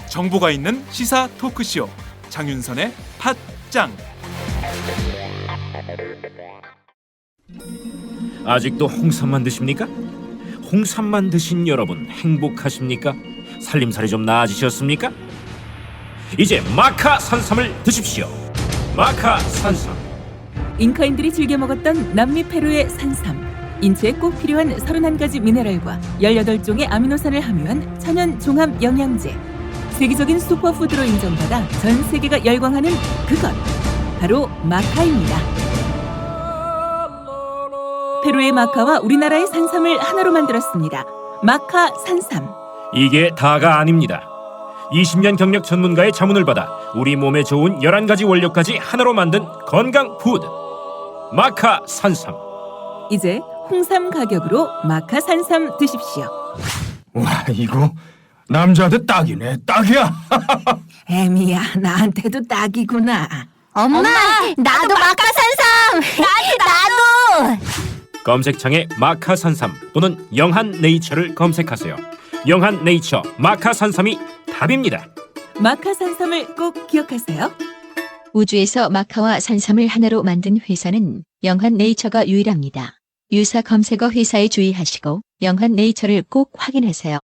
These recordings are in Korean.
정보가 있는 시사 토크쇼 장윤선의 팟짱. 아직도 홍삼만 드십니까? 홍삼만 드신 여러분 행복하십니까? 살림살이 좀 나아지셨습니까? 이제 마카 산삼을 드십시오. 마카 산삼. 잉카인들이 즐겨 먹었던 남미 페루의 산삼. 인체에 꼭 필요한 31가지 미네랄과 18종의 아미노산을 함유한 천연 종합 영양제. 세계적인 슈퍼푸드로 인정받아 전 세계가 열광하는 그것 바로 마카입니다. 페루의 마카와 우리나라의 산삼을 하나로 만들었습니다. 마카 산삼. 이게 다가 아닙니다. 20년 경력 전문가의 자문을 받아 우리 몸에 좋은 11가지 원료까지 하나로 만든 건강 푸드 마카 산삼. 이제 홍삼 가격으로 마카 산삼 드십시오. 와, 이거 남자한테 딱이네. 딱이야. 애미야, 나한테도 딱이구나. 엄마, 나도 마카산삼. 나도. 검색창에 마카 산삼 또는 영한 네이처를 검색하세요. 영한 네이처 마카 산삼이 답입니다. 마카 산삼을 꼭 기억하세요. 우주에서 마카와 산삼을 하나로 만든 회사는 영한 네이처가 유일합니다. 유사 검색어 회사에 주의하시고 영한 네이처를 꼭 확인하세요.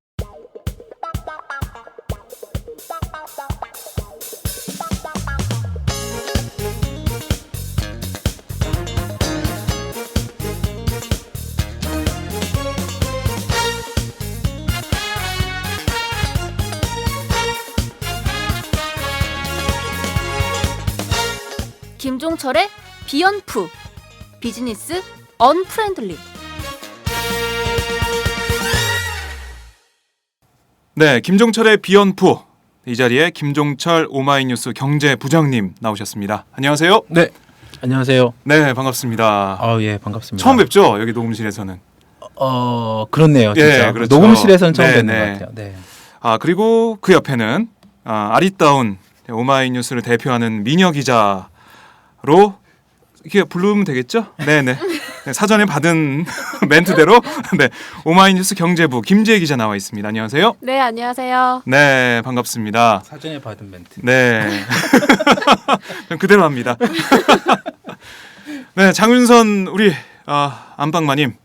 김종철의 비언프 비즈니스 언프렌들리. 네, 김종철의 비언프. 이 자리에 김종철 오마이뉴스 경제부장님 나오셨습니다. 안녕하세요. 네, 안녕하세요. 네, 반갑습니다. 예, 반갑습니다. 처음 뵙죠? 여기 녹음실에서는. 그렇네요. 진짜. 예, 그렇죠. 녹음실에서는 처음 네, 뵙는 네. 것 같아요. 네. 그리고 그 옆에는 아리따운 오마이뉴스를 대표하는 미녀 기자로 이렇게 부르면 되겠죠? 네네. 네, 사전에 받은 멘트대로 네, 오마이뉴스 경제부 김지혜 기자 나와 있습니다. 안녕하세요. 네, 안녕하세요. 네, 반갑습니다. 사전에 받은 멘트. 네. 그대로 합니다. 네, 장윤선 우리 안방마님.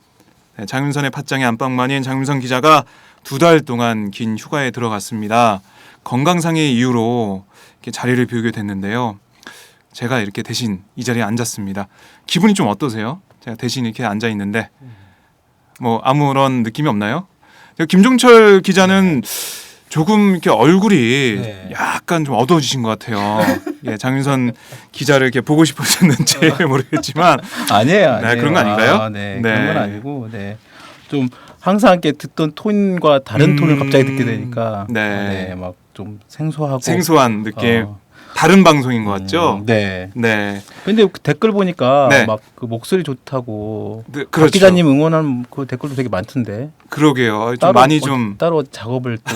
네, 장윤선의 팟짱의 안방마님 장윤선 기자가 2달 동안 긴 휴가에 들어갔습니다. 건강상의 이유로 이렇게 자리를 비우게 됐는데요. 제가 이렇게 대신 이 자리에 앉았습니다. 기분이 좀 어떠세요? 제가 대신 이렇게 앉아 있는데 뭐 아무런 느낌이 없나요? 김종철 기자는 조금 이렇게 얼굴이 네. 약간 좀 어두워지신 것 같아요. 예, 장윤선 기자를 이렇게 보고 싶으셨는지 모르겠지만 아니에요. 네, 그런 거 아닌가요? 네, 네. 그런 건 아니고, 네, 좀 항상 이렇게 듣던 톤과 다른 톤을 갑자기 듣게 되니까, 네. 막 좀 생소하고 생소한 느낌. 다른 방송인 것 같죠? 네. 네. 근데 그 댓글 보니까 네. 막 그 목소리 좋다고 네, 박 그렇죠. 기자님 응원하는 그 댓글도 되게 많던데. 그러게요. 좀 많이 좀 따로 작업을 또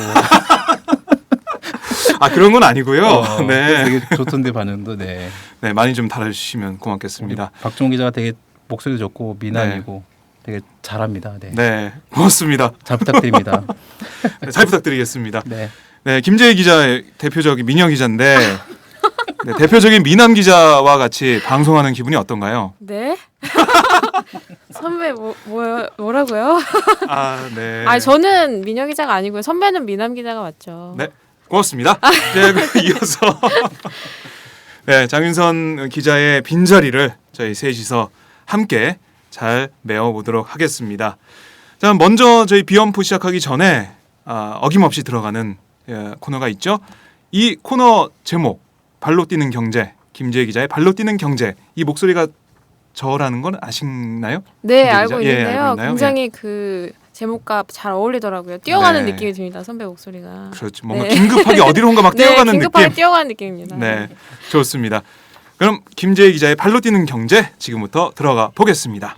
그런 건 아니고요. 네. 되게 좋던데 반응도. 네. 네, 많이 좀 달아주시면 고맙겠습니다. 박종 기자가 되게 목소리도 좋고 미남이고 되게 잘합니다. 네. 네, 고맙습니다. 잘 부탁드립니다. 네, 잘 부탁드리겠습니다. 네. 네, 김재희 기자의 대표적인 미녀 기자인데 네, 대표적인 미남 기자와 같이 방송하는 기분이 어떤가요? 네? 선배 뭐라고요? 네. 저는 미녀 기자가 아니고요. 선배는 미남 기자가 맞죠. 네, 고맙습니다. 네, 이어서 네, 장윤선 기자의 빈자리를 저희 셋이서 함께 잘 메워보도록 하겠습니다. 자, 먼저 저희 비언프 시작하기 전에 어김없이 들어가는 코너가 있죠. 이 코너 제목 발로 뛰는 경제, 김재희 기자의 발로 뛰는 경제. 이 목소리가 저라는 건 아시나요? 네, 김재희 알고 기자? 있는데요. 알고 있나요? 굉장히 그 제목과 잘 어울리더라고요. 뛰어가는 네. 느낌이 듭니다. 선배 목소리가. 그렇죠. 뭔가 네. 긴급하게 어디론가 막 뛰어가는 네, 긴급하게 느낌. 뛰어가는 느낌입니다. 네, 좋습니다. 그럼 김재희 기자의 발로 뛰는 경제 지금부터 들어가 보겠습니다.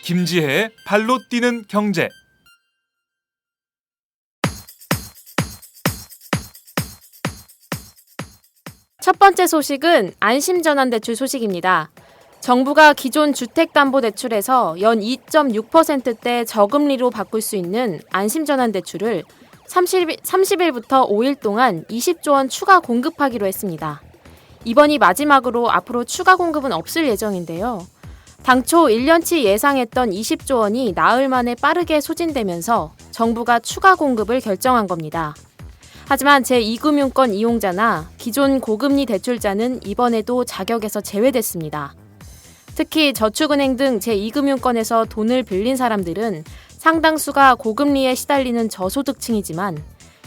김지혜의 발로 뛰는 경제. 첫 번째 소식은 안심전환대출 소식입니다. 정부가 기존 주택담보대출에서 연 2.6%대 저금리로 바꿀 수 있는 안심전환대출을 30일부터 5일 동안 20조 원 추가 공급하기로 했습니다. 이번이 마지막으로 앞으로 추가 공급은 없을 예정인데요. 당초 1년치 예상했던 20조 원이 나흘 만에 빠르게 소진되면서 정부가 추가 공급을 결정한 겁니다. 하지만 제2금융권 이용자나 기존 고금리 대출자는 이번에도 자격에서 제외됐습니다. 특히 저축은행 등 제2금융권에서 돈을 빌린 사람들은 상당수가 고금리에 시달리는 저소득층이지만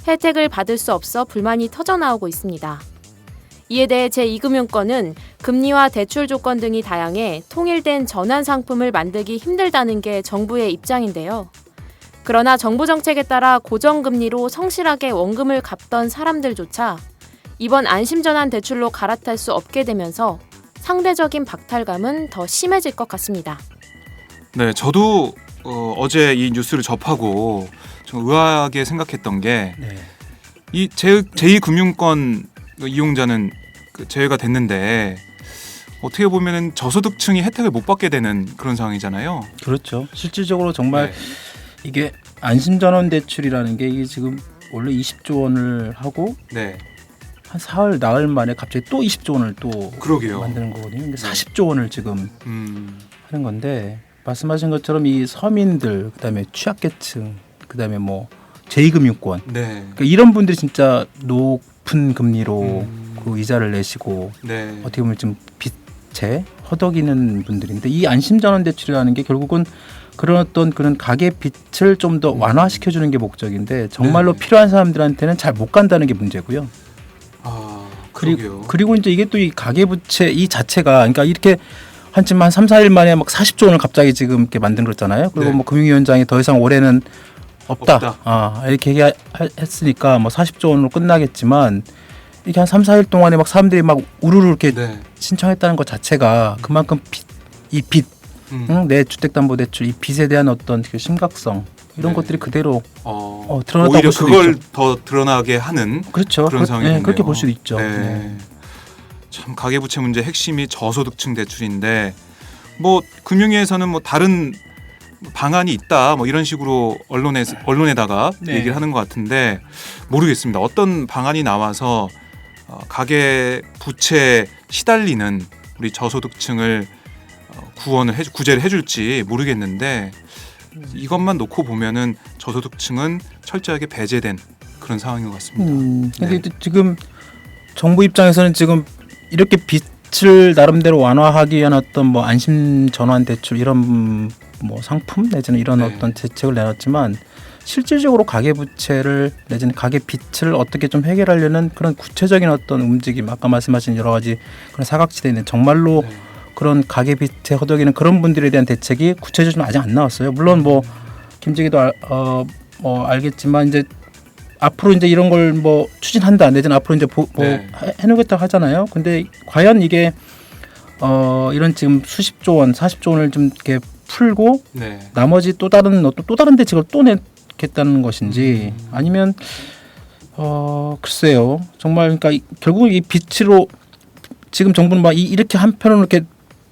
혜택을 받을 수 없어 불만이 터져나오고 있습니다. 이에 대해 제2금융권은 금리와 대출 조건 등이 다양해 통일된 전환 상품을 만들기 힘들다는 게 정부의 입장인데요. 그러나 정부 정책에 따라 고정금리로 성실하게 원금을 갚던 사람들조차 이번 안심전환 대출로 갈아탈 수 없게 되면서 상대적인 박탈감은 더 심해질 것 같습니다. 네, 저도 어제 이 뉴스를 접하고 좀 의아하게 생각했던 게 이 제2금융권 이용자는 제외가 됐는데 어떻게 보면은 저소득층이 혜택을 못 받게 되는 그런 상황이잖아요. 그렇죠. 실질적으로 정말 네. 이게 안심전환 대출이라는 게 이게 지금 원래 20조 원을 하고 네, 한 사흘 나흘 만에 갑자기 또 20조 원을 또 그러게요. 만드는 거거든요. 근데 40조 원을 지금 음, 하는 건데 말씀하신 것처럼 이 서민들 그다음에 취약계층 그다음에 뭐 제2금융권 네, 그러니까 이런 분들이 진짜 높은 금리로 그 이자를 내시고 네, 어떻게 보면 좀 빚에 허덕이는 분들인데 이 안심전환 대출이라는 게 결국은 그런 어떤 그런 가계 빚을 좀 더 완화시켜 주는 게 목적인데 정말로 네. 필요한 사람들한테는 잘 못 간다는 게 문제고요. 아, 그러게요. 그리고 이제 이게 또 이 가계 부채 이 자체가 그러니까 이렇게 한쯤 한 3, 4일 만에 막 40조 원을 갑자기 지금 이렇게 만든 거잖아요. 그리고 네. 뭐 금융위원장이 더 이상 올해는 없다. 없다. 이렇게 얘기했으니까 뭐 40조 원으로 끝나겠지만 이게 한 3, 4일 동안에 막 사람들이 막 우르르 이렇게 네, 신청했다는 것 자체가 그만큼 빚, 내 주택담보대출 이 빚에 대한 어떤 그 심각성 이런 네. 것들이 그대로 드러나다고 오히려 볼 수도 그걸 있죠. 더 드러나게 하는 그렇죠. 그런 상황이네요. 그렇게 볼 수도 있죠. 네. 네. 참 가계부채 문제 핵심이 저소득층 대출인데 뭐 금융위에서는 뭐 다른 방안이 있다 뭐 이런 식으로 언론에다가 네. 얘기를 하는 것 같은데 모르겠습니다. 어떤 방안이 나와서 가계 부채에 시달리는 우리 저소득층을 구제를 해줄지 모르겠는데 이것만 놓고 보면은 저소득층은 철저하게 배제된 그런 상황인 것 같습니다. 근데 네. 지금 정부 입장에서는 지금 이렇게 빚을 나름대로 완화하기 위한 어떤 뭐 안심 전환 대출 이런 뭐 상품 내지는 이런 네. 어떤 대책을 내놨지만 실질적으로 가계 부채를 내지는 가계 빚을 어떻게 좀 해결하려는 그런 구체적인 어떤 움직임 아까 말씀하신 여러 가지 그런 사각지대에 있는 정말로 네. 그런 가계 빚에 허덕이는 그런 분들에 대한 대책이 구체적으로 아직 안 나왔어요. 물론 뭐 김재기도 알겠지만 이제 앞으로 이제 이런 걸 뭐 추진한다 내지는 앞으로 이제 네. 해놓겠다 하잖아요. 근데 과연 이게 이런 지금 수십조 원, 40조 원을 좀 이렇게 풀고 네. 나머지 또 다른 대책을 또 내겠다는 것인지 아니면 글쎄요. 정말 그러니까 결국 이 빚으로 지금 정부는 막 이렇게 한편으로 이렇게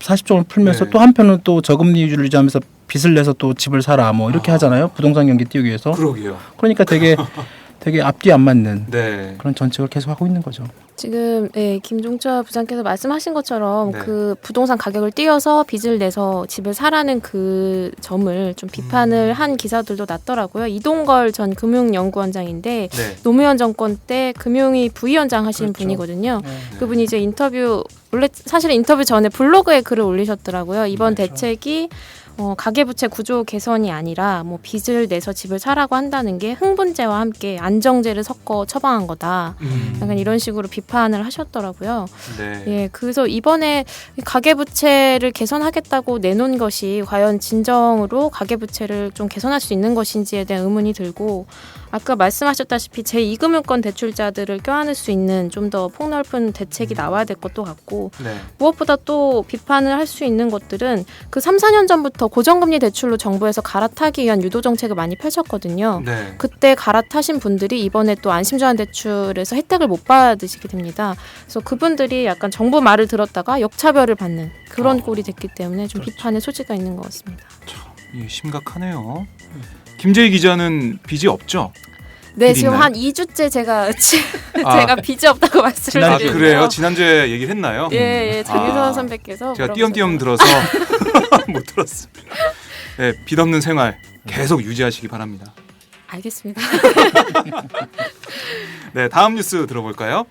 40조 원 풀면서 네. 또 한편으로 또 저금리 유지를 유지하면서 빚을 내서 또 집을 사라 뭐 이렇게 하잖아요. 부동산 경기 띄우기 위해서. 그러게요. 그러니까 되게 앞뒤 안 맞는 네. 그런 정책을 계속 하고 있는 거죠. 지금 김종철 부장께서 말씀하신 것처럼 네. 그 부동산 가격을 띄워서 빚을 내서 집을 사라는 그 점을 좀 비판을 한 기사들도 났더라고요. 이동걸 전 금융연구원장인데 네. 노무현 정권 때 금융위 부위원장 하신 그렇죠. 분이거든요. 네. 그분이 이제 원래 사실 인터뷰 전에 블로그에 글을 올리셨더라고요. 이번 그렇죠. 대책이 가계부채 구조 개선이 아니라 뭐 빚을 내서 집을 사라고 한다는 게 흥분제와 함께 안정제를 섞어 처방한 거다. 약간 이런 식으로 비판을 하셨더라고요. 네. 예, 그래서 이번에 가계부채를 개선하겠다고 내놓은 것이 과연 진정으로 가계부채를 좀 개선할 수 있는 것인지에 대한 의문이 들고 아까 말씀하셨다시피 제2금융권 대출자들을 껴안을 수 있는 좀 더 폭넓은 대책이 나와야 될 것도 같고 네. 무엇보다 또 비판을 할 수 있는 것들은 그 3, 4년 전부터 고정금리 대출로 정부에서 갈아타기 위한 유도 정책을 많이 펼쳤거든요. 네. 그때 갈아타신 분들이 이번에 또 안심전환 대출에서 혜택을 못 받으시게 됩니다. 그래서 그분들이 약간 정부 말을 들었다가 역차별을 받는 그런 꼴이 됐기 때문에 좀 비판의 소지가 있는 것 같습니다. 예, 심각하네요. 김재희 기자는 빚이 없죠? 네, 빚 지금 있나요? 한 2주째 제가 아. 제가 빚이 없다고 말씀을 아, 드리는데요. 그래요? 지난주에 얘기를 했나요? 예, 장윤선 아. 선배께서 제가 물어보셨어요. 띄엄띄엄 들어서 못 들었습니다. 네, 빚 없는 생활 계속 유지하시기 바랍니다. 알겠습니다. 네, 다음 뉴스 들어볼까요?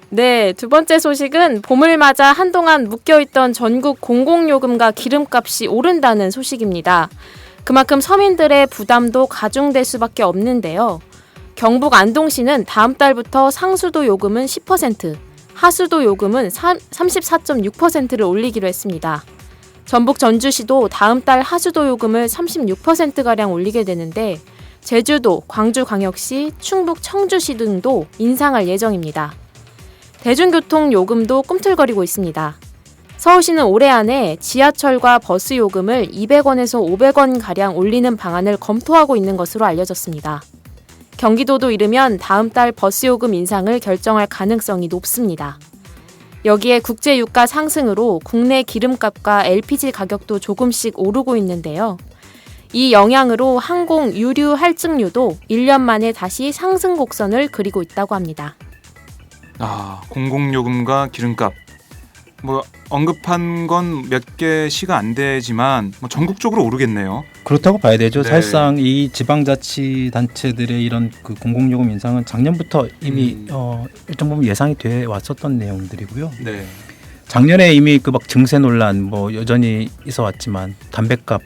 네, 두 번째 소식은 봄을 맞아 한동안 묶여있던 전국 공공요금과 기름값이 오른다는 소식입니다. 그만큼 서민들의 부담도 가중될 수밖에 없는데요. 경북 안동시는 다음 달부터 상수도 요금은 10%, 하수도 요금은 34.6%를 올리기로 했습니다. 전북 전주시도 다음 달 하수도 요금을 36%가량 올리게 되는데 제주도, 광주광역시, 충북 청주시 등도 인상할 예정입니다. 대중교통 요금도 꿈틀거리고 있습니다. 서울시는 올해 안에 지하철과 버스 요금을 200원에서 500원가량 올리는 방안을 검토하고 있는 것으로 알려졌습니다. 경기도도 이르면 다음 달 버스 요금 인상을 결정할 가능성이 높습니다. 여기에 국제 유가 상승으로 국내 기름값과 LPG 가격도 조금씩 오르고 있는데요. 이 영향으로 항공 유류 할증료도 1년 만에 다시 상승 곡선을 그리고 있다고 합니다. 아, 공공요금과 기름값. 뭐 언급한 건 몇 개 시가 안 되지만 뭐 전국적으로 오르겠네요. 그렇다고 봐야 되죠. 네. 사실상 이 지방자치단체들의 이런 그 공공요금 인상은 작년부터 이미 일정 부분 예상이 돼 왔었던 내용들이고요. 네. 작년에 이미 그 막 증세 논란 뭐 여전히 있어 왔지만 담배값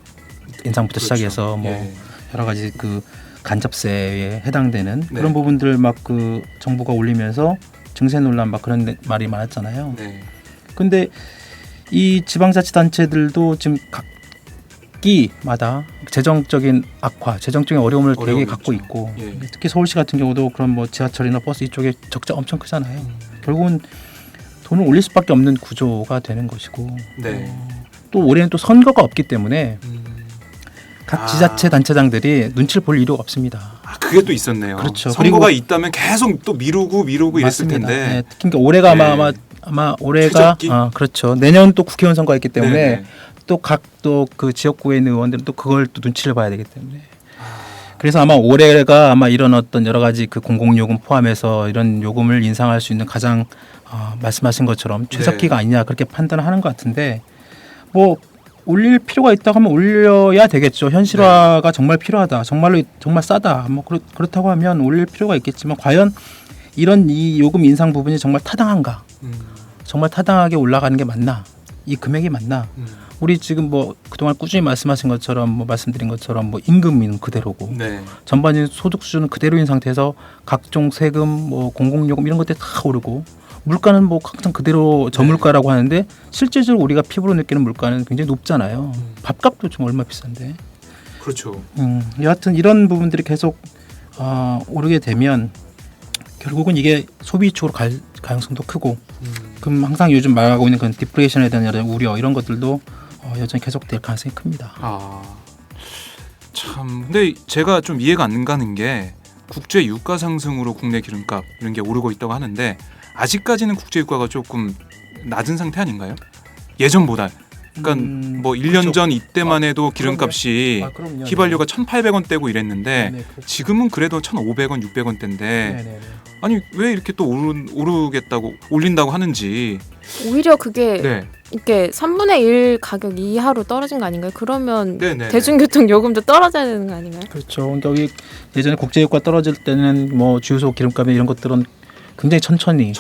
인상부터 그렇죠. 시작해서 뭐 예. 여러 가지 그 간접세에 해당되는 네. 그런 부분들 막 그 정부가 올리면서 증세 논란 막 그런 말이 많았잖아요. 네. 근데 이 지방자치단체들도 지금 각기마다 재정적인 악화, 재정적인 어려움을 되게 어려움이 갖고 있죠. 있고 예. 특히 서울시 같은 경우도 그런 뭐 지하철이나 버스 이쪽에 적자 엄청 크잖아요. 결국은 돈을 올릴 수밖에 없는 구조가 되는 것이고 네. 또 올해는 또 선거가 없기 때문에 각 아. 지자체 단체장들이 눈치를 볼 이유가 없습니다. 아, 그게 또 있었네요. 그렇죠. 선거가 그리고 있다면 계속 또 미루고 이랬을 맞습니다. 텐데. 네, 특히 그러니까 올해가 네. 아마 올해가 추적기? 그렇죠. 내년 또 국회의원 선거가 있기 때문에 네네. 또 각 또 그 지역구에 있는 의원들은 또 그걸 또 눈치를 봐야 되기 때문에 아. 그래서 아마 올해가 아마 이런 어떤 여러 가지 그 공공요금 포함해서 이런 요금을 인상할 수 있는 가장 말씀하신 것처럼 최적기가 아니냐 그렇게 판단을 하는 것 같은데 뭐 올릴 필요가 있다고 하면 올려야 되겠죠. 현실화가 정말 필요하다. 정말 싸다. 뭐 그렇다고 하면 올릴 필요가 있겠지만 과연 이런 이 요금 인상 부분이 정말 타당한가? 정말 타당하게 올라가는 게 맞나? 이 금액이 맞나? 우리 지금 뭐 그동안 꾸준히 말씀하신 것처럼 뭐 말씀드린 것처럼 뭐 임금은 그대로고 네. 전반적인 소득 수준은 그대로인 상태에서 각종 세금 뭐 공공요금 이런 것들이 다 오르고 물가는 뭐 항상 그대로 저물가라고 하는데 실제적으로 우리가 피부로 느끼는 물가는 굉장히 높잖아요. 밥값도 좀 얼마 비싼데. 그렇죠. 여하튼 이런 부분들이 계속 오르게 되면 결국은 이게 소비 쪽으로 갈 가능성도 크고 그럼 항상 요즘 말하고 있는 그런 디플레이션에 대한 여러 우려 이런 것들도 여전히 계속될 가능성이 큽니다. 참 근데 제가 좀 이해가 안 가는 게 국제 유가 상승으로 국내 기름값 이런 게 오르고 있다고 하는데 아직까지는 국제 유가가 조금 낮은 상태 아닌가요? 예전보다. 그러니까 뭐 1년 그렇죠. 전 이때만 해도 기름값이 그럼요. 휘발유가 1,800원대고 이랬는데 네, 그렇죠. 지금은 그래도 1,500원, 600원대인데 네네네. 아니 왜 이렇게 또 오르겠다고 올린다고 하는지. 오히려 그게 네. 이렇게 3분의 1 가격 이하로 떨어진 거 아닌가요? 그러면 네네. 대중교통 요금도 떨어져야 되는 거 아닌가요? 그렇죠. 그러니까 여기 예전에 국제유가 떨어질 때는 뭐 주유소 기름값 이런 것들은 굉장히 천천히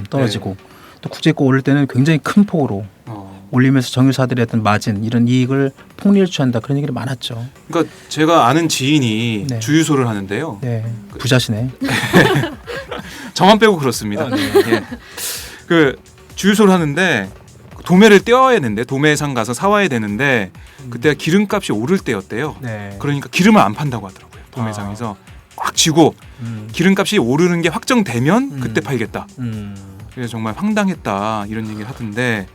떨어지고 또 국제유가 오를 때는 굉장히 큰 폭으로 올리면서 정유사들의 어떤 마진 이런 이익을 폭리를 취한다 그런 얘기를 많았죠. 그러니까 제가 아는 지인이 네. 주유소를 하는데요. 네, 부자시네. 저만 빼고 그렇습니다. 예. 그 주유소를 하는데 도매를 떼어야 되는데 도매상 가서 사와야 되는데 그때가 기름값이 오를 때였대요. 네. 그러니까 기름을 안 판다고 하더라고요. 도매상에서 꽉 쥐고 기름값이 오르는 게 확정되면 그때 팔겠다. 그래서 정말 황당했다 이런 얘기를 하던데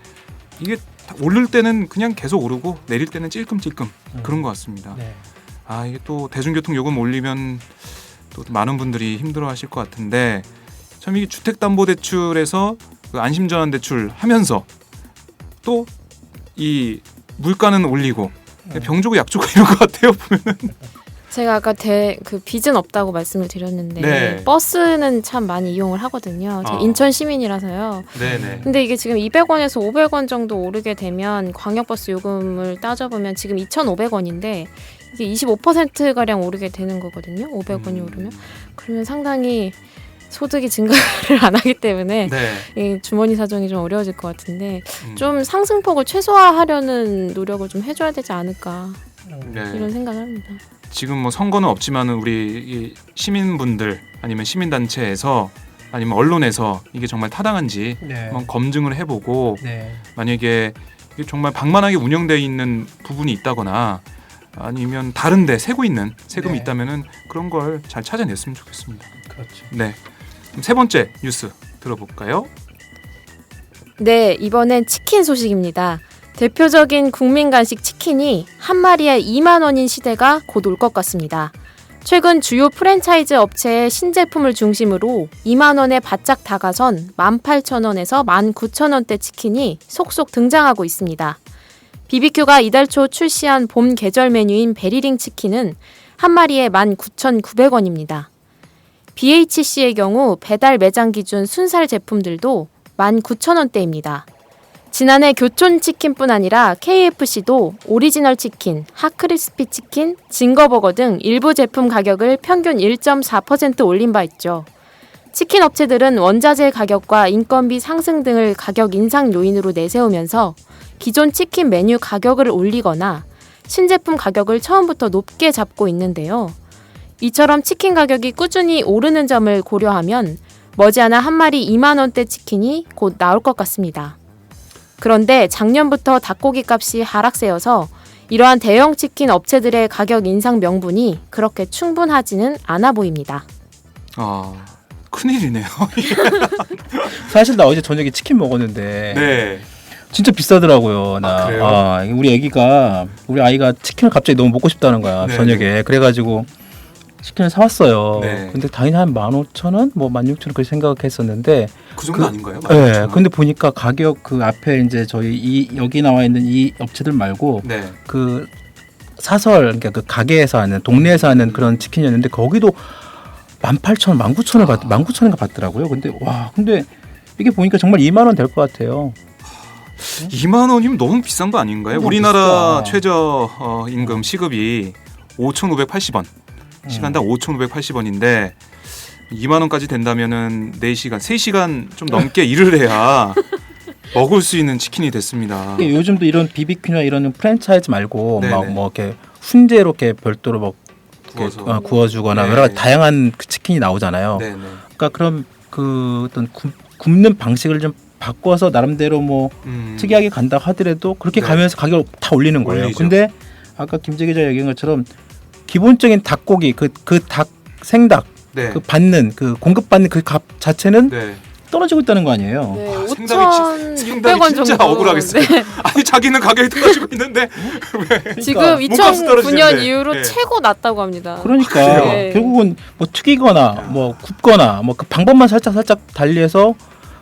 이게 오를 때는 그냥 계속 오르고 내릴 때는 찔끔찔끔 그런 것 같습니다. 네. 아 이게 또 대중교통 요금 올리면 또 많은 분들이 힘들어하실 것 같은데 참 이게 주택담보대출에서 그 안심전환대출 하면서 또 이 물가는 올리고 병 주고 약 주고 이런 것 같아요 보면은. 제가 아까 그 빚은 없다고 말씀을 드렸는데 네. 버스는 참 많이 이용을 하거든요. 제가 인천 시민이라서요. 네네. 근데 이게 지금 200원에서 500원 정도 오르게 되면 광역버스 요금을 따져보면 지금 2,500원인데 이게 25%가량 오르게 되는 거거든요. 500원이 오르면. 그러면 상당히 소득이 증가를 안 하기 때문에 네. 이 주머니 사정이 좀 어려워질 것 같은데 좀 상승폭을 최소화하려는 노력을 좀 해줘야 되지 않을까 네. 이런 생각을 합니다. 지금 뭐 선거는 없지만은 우리 이 시민분들 아니면 시민단체에서 아니면 언론에서 이게 정말 타당한지 네. 한번 검증을 해보고 네. 만약에 이게 정말 방만하게 운영되어 있는 부분이 있다거나 아니면 다른데 새고 있는 세금이 네. 있다면은 그런 걸 잘 찾아냈으면 좋겠습니다. 그렇죠. 네. 그럼 세 번째 뉴스 들어볼까요? 네, 이번엔 치킨 소식입니다. 대표적인 국민 간식 치킨이 한 마리에 2만 원인 시대가 곧 올 것 같습니다. 최근 주요 프랜차이즈 업체의 신제품을 중심으로 2만 원에 바짝 다가선 18,000원에서 19,000원대 치킨이 속속 등장하고 있습니다. BBQ가 이달 초 출시한 봄 계절 메뉴인 베리링 치킨은 한 마리에 19,900원입니다. BHC의 경우 배달 매장 기준 순살 제품들도 19,000원대입니다. 지난해 교촌치킨뿐 아니라 KFC도 오리지널 치킨, 핫크리스피 치킨, 징거버거 등 일부 제품 가격을 평균 1.4% 올린 바 있죠. 치킨 업체들은 원자재 가격과 인건비 상승 등을 가격 인상 요인으로 내세우면서 기존 치킨 메뉴 가격을 올리거나 신제품 가격을 처음부터 높게 잡고 있는데요. 이처럼 치킨 가격이 꾸준히 오르는 점을 고려하면 머지않아 한 마리 2만 원대 치킨이 곧 나올 것 같습니다. 그런데 작년부터 닭고기 값이 하락세여서 이러한 대형 치킨 업체들의 가격 인상 명분이 그렇게 충분하지는 않아 보입니다. 아 큰일이네요. 사실 나 어제 저녁에 치킨 먹었는데 네. 진짜 비싸더라고요. 아, 그래요? 우리 아이가 치킨을 갑자기 너무 먹고 싶다는 거야. 네, 저녁에. 그래가지고 치킨을 사왔어요. 네. 근데 당연히 한 15,000원, 뭐 16,000원 그렇게 생각했었는데, 그 정도 아닌가요? 네. 근데 보니까 가격 그 앞에 이제 저희 여기 나와 있는 이 업체들 말고 네. 그 사설 그러니까 그 가게에서 하는 동네에서 하는 그런 치킨이었는데 거기도 18,000원, 19,000원 19,000원인가 받더라고요. 근데 이게 보니까 정말 2만 원 될 것 같아요. 2만 원이면 너무 비싼 거 아닌가요? 너무 우리나라 비싸. 최저 임금 시급이 5,580원. 시간당 5,580원인데 2만 원까지 된다면은 4시간, 3시간 좀 넘게 일을 해야 먹을 수 있는 치킨이 됐습니다. 이게 요즘도 이런 BBQ나 이런 프랜차이즈 말고 네네. 막 뭐 이렇게 훈제로 이렇게 별도로 막 구워서. 구워주거나 네. 여러 가지 다양한 그 치킨이 나오잖아요. 네네. 그러니까 그런 그 어떤 굽는 방식을 좀 바꿔서 나름대로 뭐 특이하게 간다 하더라도 그렇게 네. 가면서 가격을 다 올리는 거예요. 올리죠. 근데 아까 김재 기자 얘기한 것처럼 기본적인 닭고기 그 닭 생닭 네. 그 받는 그 공급받는 그 값 자체는 네. 떨어지고 있다는 거 아니에요. 네, 아, 생각이 5,600원 진짜 정도. 억울하겠어요. 네. 아니 자기는 가격이 떨어지고 있는데 지금 몸값이 2009년 떨어지는데. 이후로 네. 최고 낮다고 합니다. 그러니까 네. 결국은 뭐 튀기거나 뭐 굽거나 뭐 그 방법만 살짝 달리해서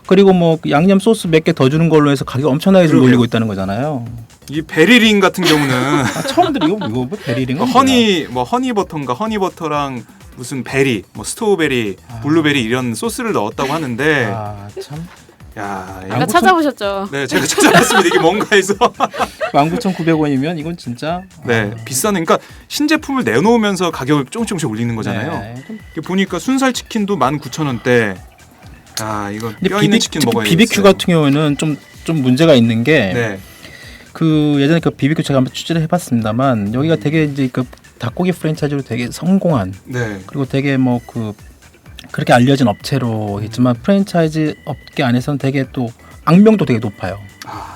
그리고 뭐그 양념 소스 몇 개 더 주는 걸로 해서 가격 엄청나게 좀 그러게요. 올리고 있다는 거잖아요. 이 베리링 같은 경우는 아, 처음 들어 이거 뭐 베리링은 허니버터인가 허니버터랑 무슨 베리, 뭐 스트로베리, 블루베리 이런 소스를 넣었다고 하는데 아참 야, 아까 이거 찾아보셨죠? 네, 제가 찾아봤습니다. 이게 뭔가 해서 19,900원이면 이건 진짜 네, 비싸네. 그러니까 신제품을 내놓으면서 가격을 조금씩 올리는 거잖아요. 네. 이게 보니까 순살 치킨도 19,000원대. 아, 이건 근데 뼈 있는 치킨 먹어야 BBQ 같은 경우에는 좀 문제가 있는 게 네. 그 예전에 그 BBQ 제가 한번 취재를 해봤습니다만 여기가 되게 이제 그 닭고기 프랜차이즈로 되게 성공한 네. 그리고 되게 뭐 그 그렇게 알려진 업체로 있지만 프랜차이즈 업계 안에서는 되게 또 악명도 되게 높아요.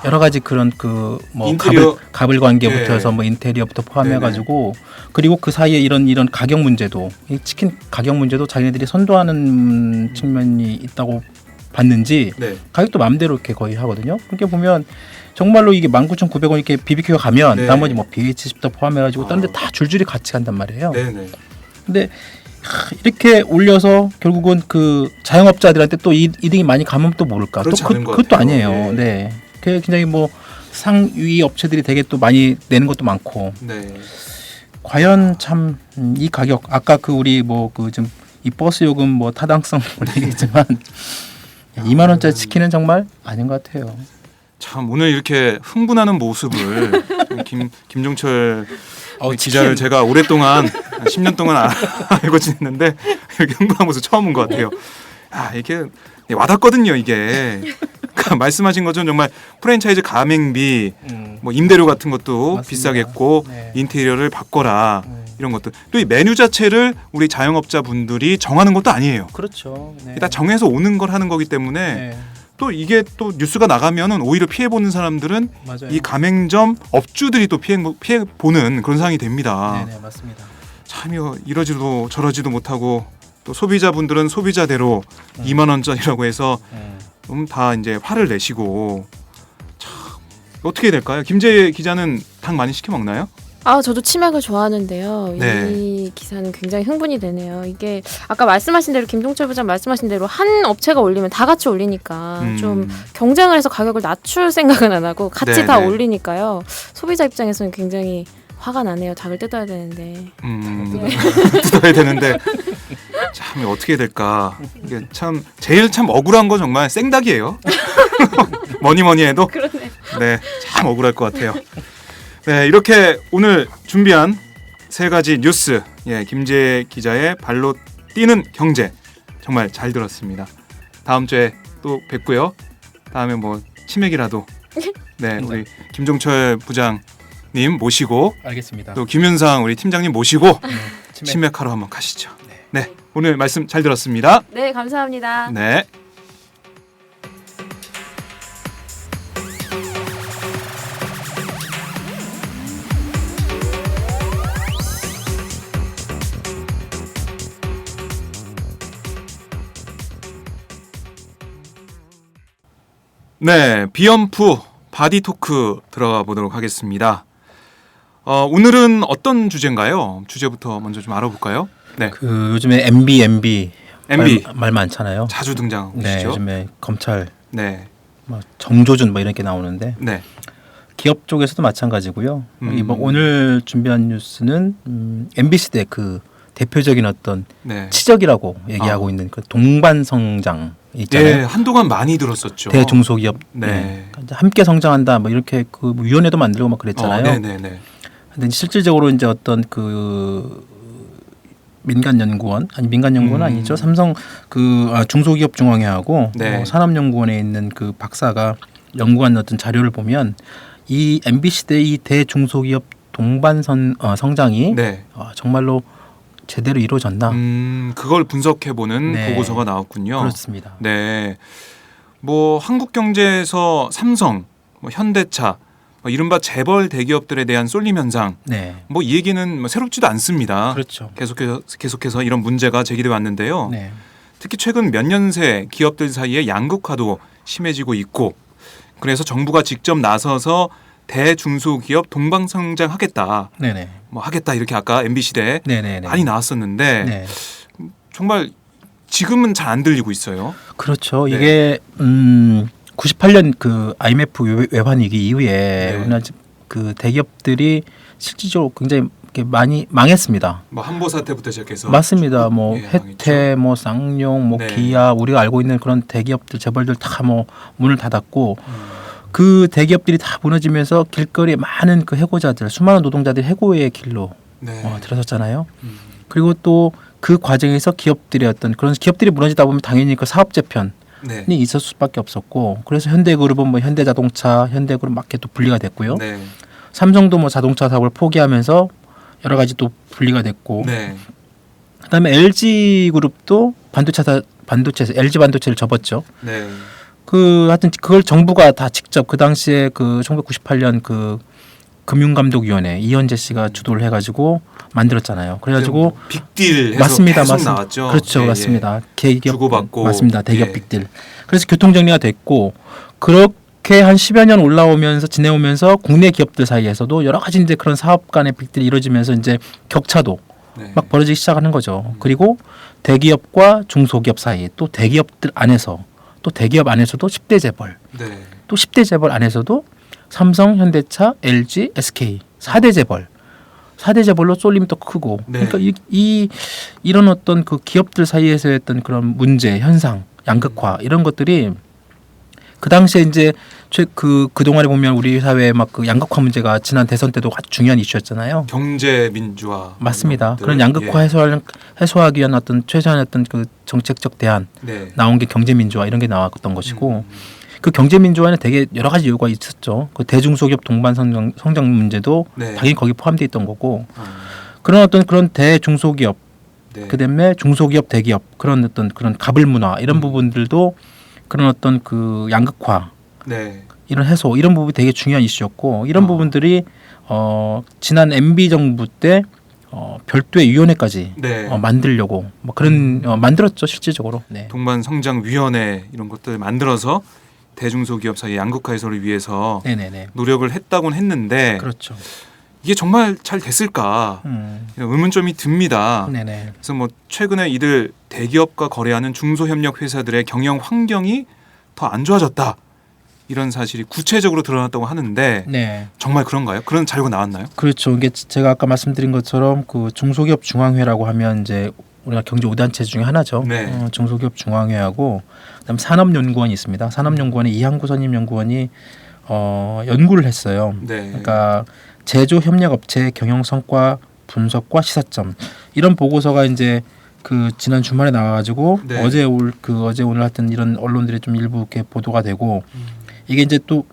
여러 가지 그런 그 뭐 인테리어. 가불 관계부터 예. 해서 뭐 인테리어부터 포함해가지고 그리고 그 사이에 이런 가격 문제도 이 치킨 가격 문제도 자기네들이 선도하는 측면이 있다고 봤는지 네. 가격도 마음대로 이렇게 거의 하거든요. 그렇게 보면 정말로 이게 19,900원 이렇게 BBQ가 가면 네. 나머지 뭐 BHC부터 포함해가지고 다른 데 다 줄줄이 같이 간단 말이에요. 네네. 근데 이렇게 올려서 결국은 그 자영업자들한테 또 이득이 많이 가면 또 모를까? 그렇지 또 않은 것 그것도 같아요. 아니에요. 예. 네. 그게 굉장히 뭐 상위 업체들이 되게 또 많이 내는 것도 많고 네. 과연 참 이 가격 아까 그 우리 뭐 그 좀 이 버스 요금 뭐 타당성 모르겠지만 2만 원짜리 치킨은 정말 아닌 것 같아요. 참 오늘 이렇게 흥분하는 모습을 김종철 기자를 치킨. 제가 오랫동안 10년 동안 알고 지냈는데 이렇게 흥분한 모습 처음 본 것 같아요. 아 이게 와닿거든요 이게. 그러니까 말씀하신 것처럼 정말 프랜차이즈 가맹비, 뭐 임대료 같은 것도 맞습니다. 비싸겠고 네. 인테리어를 바꿔라 이런 것들. 또 이 메뉴 자체를 우리 자영업자 분들이 정하는 것도 아니에요. 그렇죠. 네. 다 정해서 오는 걸 하는 거기 때문에 네. 또 이게 또 뉴스가 나가면은 오히려 피해 보는 사람들은 맞아요. 이 가맹점 업주들이 또 피해 보는 그런 상황이 됩니다. 네네 맞습니다. 참 이러지도 저러지도 못하고 또 소비자분들은 소비자대로 2만 원짜리라고 해서 다 이제 화를 내시고 참 어떻게 될까요? 김재 기자는 닭 많이 시켜 먹나요? 아, 저도 치맥을 좋아하는데요. 네. 이 기사는 굉장히 흥분이 되네요. 이게 아까 말씀하신 대로 김종철 부장 말씀하신 대로 한 업체가 올리면 다 같이 올리니까 좀 경쟁을 해서 가격을 낮출 생각은 안 하고 같이 다 네네. 올리니까요. 소비자 입장에서는 굉장히 화가 나네요. 닭을 뜯어야 되는데. 뜯어야 되는데 참 어떻게 될까? 이게 참 제일 참 억울한 건 정말 생닭이에요. 뭐니 해도 그러네. 네, 참 억울할 것 같아요. 네, 이렇게 오늘 준비한 세 가지 뉴스, 김재 기자의 발로 뛰는 경제 정말 잘 들었습니다. 다음 주에 또 뵙고요. 다음에 뭐 치맥이라도 네, 우리 김종철 부장님 모시고 알겠습니다. 또 김윤상 우리 팀장님 모시고 치맥. 치맥하러 한번 가시죠. 네, 오늘 말씀 잘 들었습니다. 네, 감사합니다. 네. 네, 비염프 바디 토크 들어가 보도록 하겠습니다. 오늘은 어떤 주제인가요? 주제부터 먼저 좀 알아볼까요? 네, 그 요즘에 MB MB 말 많잖아요. 자주 등장하고 네, 계시죠? 요즘에 검찰 네, 뭐 정조준 뭐 이런 게 나오는데 네, 기업 쪽에서도 마찬가지고요. 이번 오늘 준비한 뉴스는 MB 시대 그 대표적인 어떤 네. 치적이라고 얘기하고 있는 그 동반 성장 있잖아요. 예, 한동안 많이 들었었죠. 대중소기업 네. 이제 함께 성장한다 뭐 이렇게 그 위원회도 만들고 막 그랬잖아요. 네네네. 근데 실질적으로 이제 어떤 그 민간연구원 아니죠. 삼성 그 중소기업 중앙회하고 네. 산업연구원에 있는 그 박사가 연구한 어떤 자료를 보면 이 MB 시대 이 대중소기업 동반 성장이 네. 정말로 제대로 이루어졌나? 그걸 분석해보는 네. 보고서가 나왔군요. 그렇습니다. 네. 뭐 한국경제에서 삼성, 뭐 현대차, 뭐 이른바 재벌 대기업들에 대한 쏠림 현상, 네, 뭐 이 얘기는 뭐 새롭지도 않습니다. 그렇죠. 계속해서 이런 문제가 제기돼 왔는데요. 네, 특히 최근 몇 년 새 기업들 사이에 양극화도 심해지고 있고, 그래서 정부가 직접 나서서 대중소기업 동방성장하겠다, 네네, 뭐 하겠다 이렇게 아까 MB 시대에 네네, 많이 나왔었는데 네, 정말 지금은 잘 안 들리고 있어요. 그렇죠. 네. 이게 98년 그 IMF 외환 위기 이후에 네. 우리나라 그 대기업들이 실질적으로 굉장히 이렇게 많이 망했습니다. 뭐 한보 사태부터 시작해서 맞습니다. 뭐 예, 혜태, 뭐 쌍용, 뭐 네. 기아 우리가 알고 있는 그런 대기업들 재벌들 다 뭐 문을 닫았고 그 대기업들이 다 무너지면서 길거리에 많은 그 해고자들, 수많은 노동자들이 해고의 길로 네. 들어섰잖아요. 그리고 또 그 과정에서 기업들의 어떤 그런 기업들이 무너지다 보면 당연히 그 사업 재편이 네. 있을 수밖에 없었고 그래서 현대그룹은 뭐 현대자동차, 현대그룹 맞게 또 분리가 됐고요. 네. 삼성도 뭐 자동차 사업을 포기하면서 여러 가지 또 분리가 됐고 네. 그다음에 LG그룹도 반도체에서 LG 반도체를 접었죠. 네. 하여튼 그걸 정부가 다 직접 그 당시에 그 1998년 그 금융감독위원회 이현재 씨가 주도를 해가지고 만들었잖아요. 그래가지고 빅딜 해서 맞습니다, 계속 맞습니다. 나왔죠. 그렇죠, 예, 예. 맞습니다. 대기업 주고받고. 맞습니다. 대기업 예. 빅딜. 그래서 교통정리가 됐고 그렇게 한 10여 년 올라오면서 지내오면서 국내 기업들 사이에서도 여러 가지 이제 그런 사업 간의 빅딜이 이루어지면서 이제 격차도 네. 막 벌어지기 시작하는 거죠. 그리고 대기업과 중소기업 사이 또 대기업들 안에서 또 대기업 안에서도 10대 재벌 네. 또 10대 재벌 안에서도 삼성, 현대차, LG, SK 4대 재벌 4대 재벌로 쏠림이 또 크고 네. 그러니까 이런 어떤 그 기업들 사이에서 했던 그런 문제 현상 양극화 이런 것들이 그 당시에 이제 그동안에 보면 우리 사회에 막 그 양극화 문제가 지난 대선 때도 아주 중요한 이슈였잖아요. 경제 민주화 맞습니다. 이런 그런 것들. 양극화 해소하기 위한 어떤 최소한의 어떤 그 정책적 대안 네. 나온 게 경제 민주화 이런 게 나왔던 것이고 그 경제 민주화는 되게 여러 가지 이유가 있었죠. 그 대중소기업 동반 성장 문제도 네. 당연히 거기 포함되어 있던 거고 어, 그런 어떤 그런 대중소기업 네. 그다음에 중소기업 대기업 그런 어떤 그런 가불 문화 이런 부분들도 그런 어떤 그 양극화 네. 이런 해소 이런 부분이 되게 중요한 이슈였고 이런 부분들이 지난 MB 정부 때 별도의 위원회까지 네. 만들려고 뭐 그런 만들었죠 실질적으로. 네. 동반성장위원회 이런 것들 만들어서 대중소기업 사이 양극화 해소를 위해서 네네네. 노력을 했다곤 했는데 그렇죠. 이게 정말 잘 됐을까 이런 의문점이 듭니다. 네네. 그래서 뭐 최근에 이들 대기업과 거래하는 중소협력 회사들의 경영 환경이 더 안 좋아졌다 이런 사실이 구체적으로 드러났다고 하는데 네. 정말 그런가요? 그런 자료가 나왔나요? 그렇죠. 이게 제가 아까 말씀드린 것처럼 그 중소기업 중앙회라고 하면 이제 우리가 경제 5단체 중에 하나죠. 네. 중소기업 중앙회하고 그다음 산업연구원이 있습니다. 산업연구원의 이항구 선임연구원이 연구를 했어요. 네. 그러니까 제조협력업체 경영 성과 분석과 시사점 이런 보고서가 이제 그 지난 주말에 나와가지고 네. 어제 오늘 하여튼 이런 언론들이 좀 일부 이렇게 보도가 되고 이게 이제 또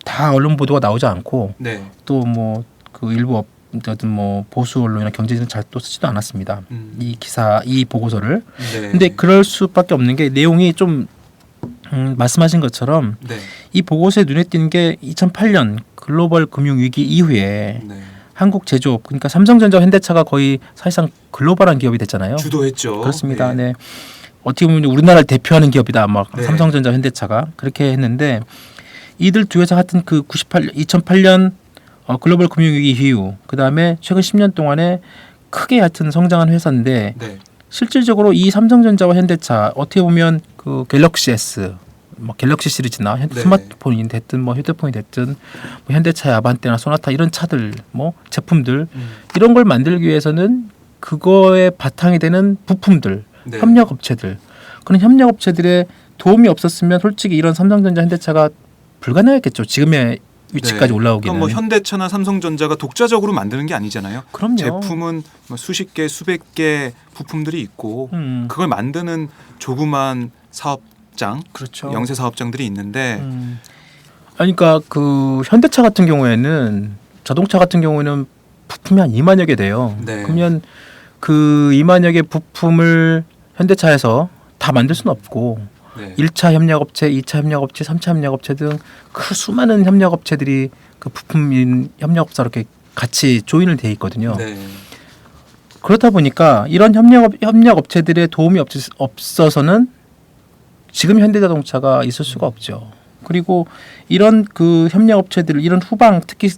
다 언론 보도가 나오지 않고 네. 또 뭐 그 일부 어떤 뭐 보수 언론이나 경제지는 잘 또 쓰지도 않았습니다. 이 보고서를. 네. 근데 그럴 수밖에 없는 게 내용이 좀 말씀하신 것처럼 네. 이 보고서에 눈에 띄는 게 2008년 글로벌 금융 위기 이후에 네. 한국 제조업 그러니까 삼성전자, 현대차가 거의 사실상 글로벌한 기업이 됐잖아요. 주도했죠. 그렇습니다. 네. 어떻게 보면 우리나라를 대표하는 기업이다. 막 네. 삼성전자, 현대차가 그렇게 했는데 이들 두 회사 같은 그 2008년 글로벌 금융위기 이후 그다음에 최근 10년 동안에 크게 하여튼 성장한 회사인데 네. 실질적으로 이 삼성전자와 현대차 어떻게 보면 그 갤럭시 S 뭐 갤럭시 시리즈나 네. 스마트폰이 됐든 뭐 휴대폰이 됐든 뭐 현대차의 아반떼나 소나타 이런 차들 뭐 제품들 이런 걸 만들기 위해서는 그거에 바탕이 되는 부품들 네. 협력업체들 그런 협력업체들의 도움이 없었으면 솔직히 이런 삼성전자 현대차가 불가능했겠죠. 지금의 위치까지 네. 올라오기는. 그럼 뭐 현대차나 삼성전자가 독자적으로 만드는 게 아니잖아요. 그럼요. 제품은 뭐 수십 개, 수백 개 부품들이 있고 그걸 만드는 조그만 사업장, 그렇죠. 영세 사업장들이 있는데 아니, 그러니까 그 현대차 같은 경우에는 자동차 같은 경우에는 부품이 한 2만여 개 돼요. 네. 그러면 그 2만여 개 부품을 현대차에서 다 만들 수는 없고 네. 1차 협력업체, 2차 협력업체, 3차 협력업체 등 그 수많은 협력업체들이 그 부품인 협력업사 이렇게 같이 조인을 돼 있거든요. 네. 그렇다 보니까 이런 협력업체들의 도움이 없어서는 지금 현대자동차가 있을 수가 없죠. 그리고 이런 그 협력업체들, 이런 후방, 특히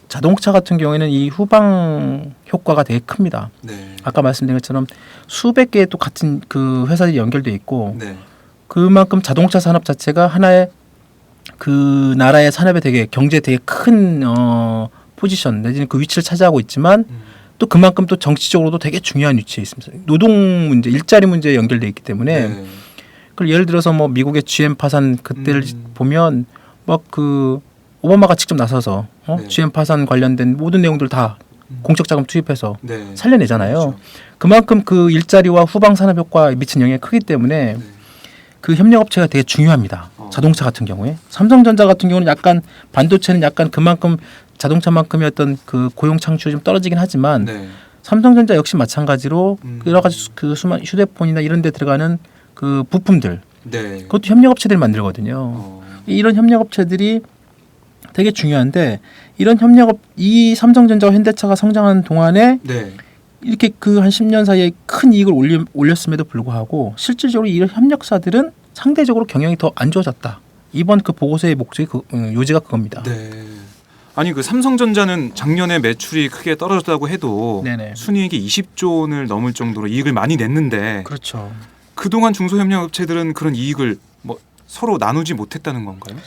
자동차 같은 경우에는 이 후방 효과가 되게 큽니다. 네. 아까 말씀드린 것처럼 수백 개의 또 같은 그 회사들이 연결돼 있고 네. 그만큼 자동차 산업 자체가 하나의 그 나라의 산업에 되게 경제에 되게 큰 포지션 내지는 그 위치를 차지하고 있지만 또 그만큼 또 정치적으로도 되게 중요한 위치에 있습니다. 노동 문제, 일자리 문제에 연결돼 있기 때문에 네. 그 예를 들어서 뭐 미국의 GM 파산 그때를 보면 막 그 오바마가 직접 나서서 네. GM 파산 관련된 모든 내용들 다 공적 자금 투입해서 네. 살려내잖아요. 그렇죠. 그만큼 그 일자리와 후방 산업 효과에 미친 영향이 크기 때문에 네. 그 협력업체가 되게 중요합니다. 자동차 같은 경우에 삼성전자 같은 경우는 약간 반도체는 약간 그만큼 자동차만큼의 어떤 그 고용 창출이 좀 떨어지긴 하지만 네. 삼성전자 역시 마찬가지로 여러 가지 그 휴대폰이나 이런 데 들어가는 그 부품들 네. 그것도 협력업체들이 만들거든요. 어. 이런 협력업체들이 되게 중요한데 이 삼성전자와 현대차가 성장하는 동안에 네. 이렇게 그 한 10년 사이에 큰 이익을 올렸음에도 불구하고 실질적으로 이런 협력사들은 상대적으로 경영이 더 안 좋아졌다. 이번 그 보고서의 목적이 요지가 그겁니다. 네. 아니 그 삼성전자는 작년에 매출이 크게 떨어졌다고 해도 네네. 순이익이 20조 원을 넘을 정도로 이익을 많이 냈는데 그렇죠. 그동안 중소협력업체들은 그런 이익을 뭐 서로 나누지 못했다는 건가요?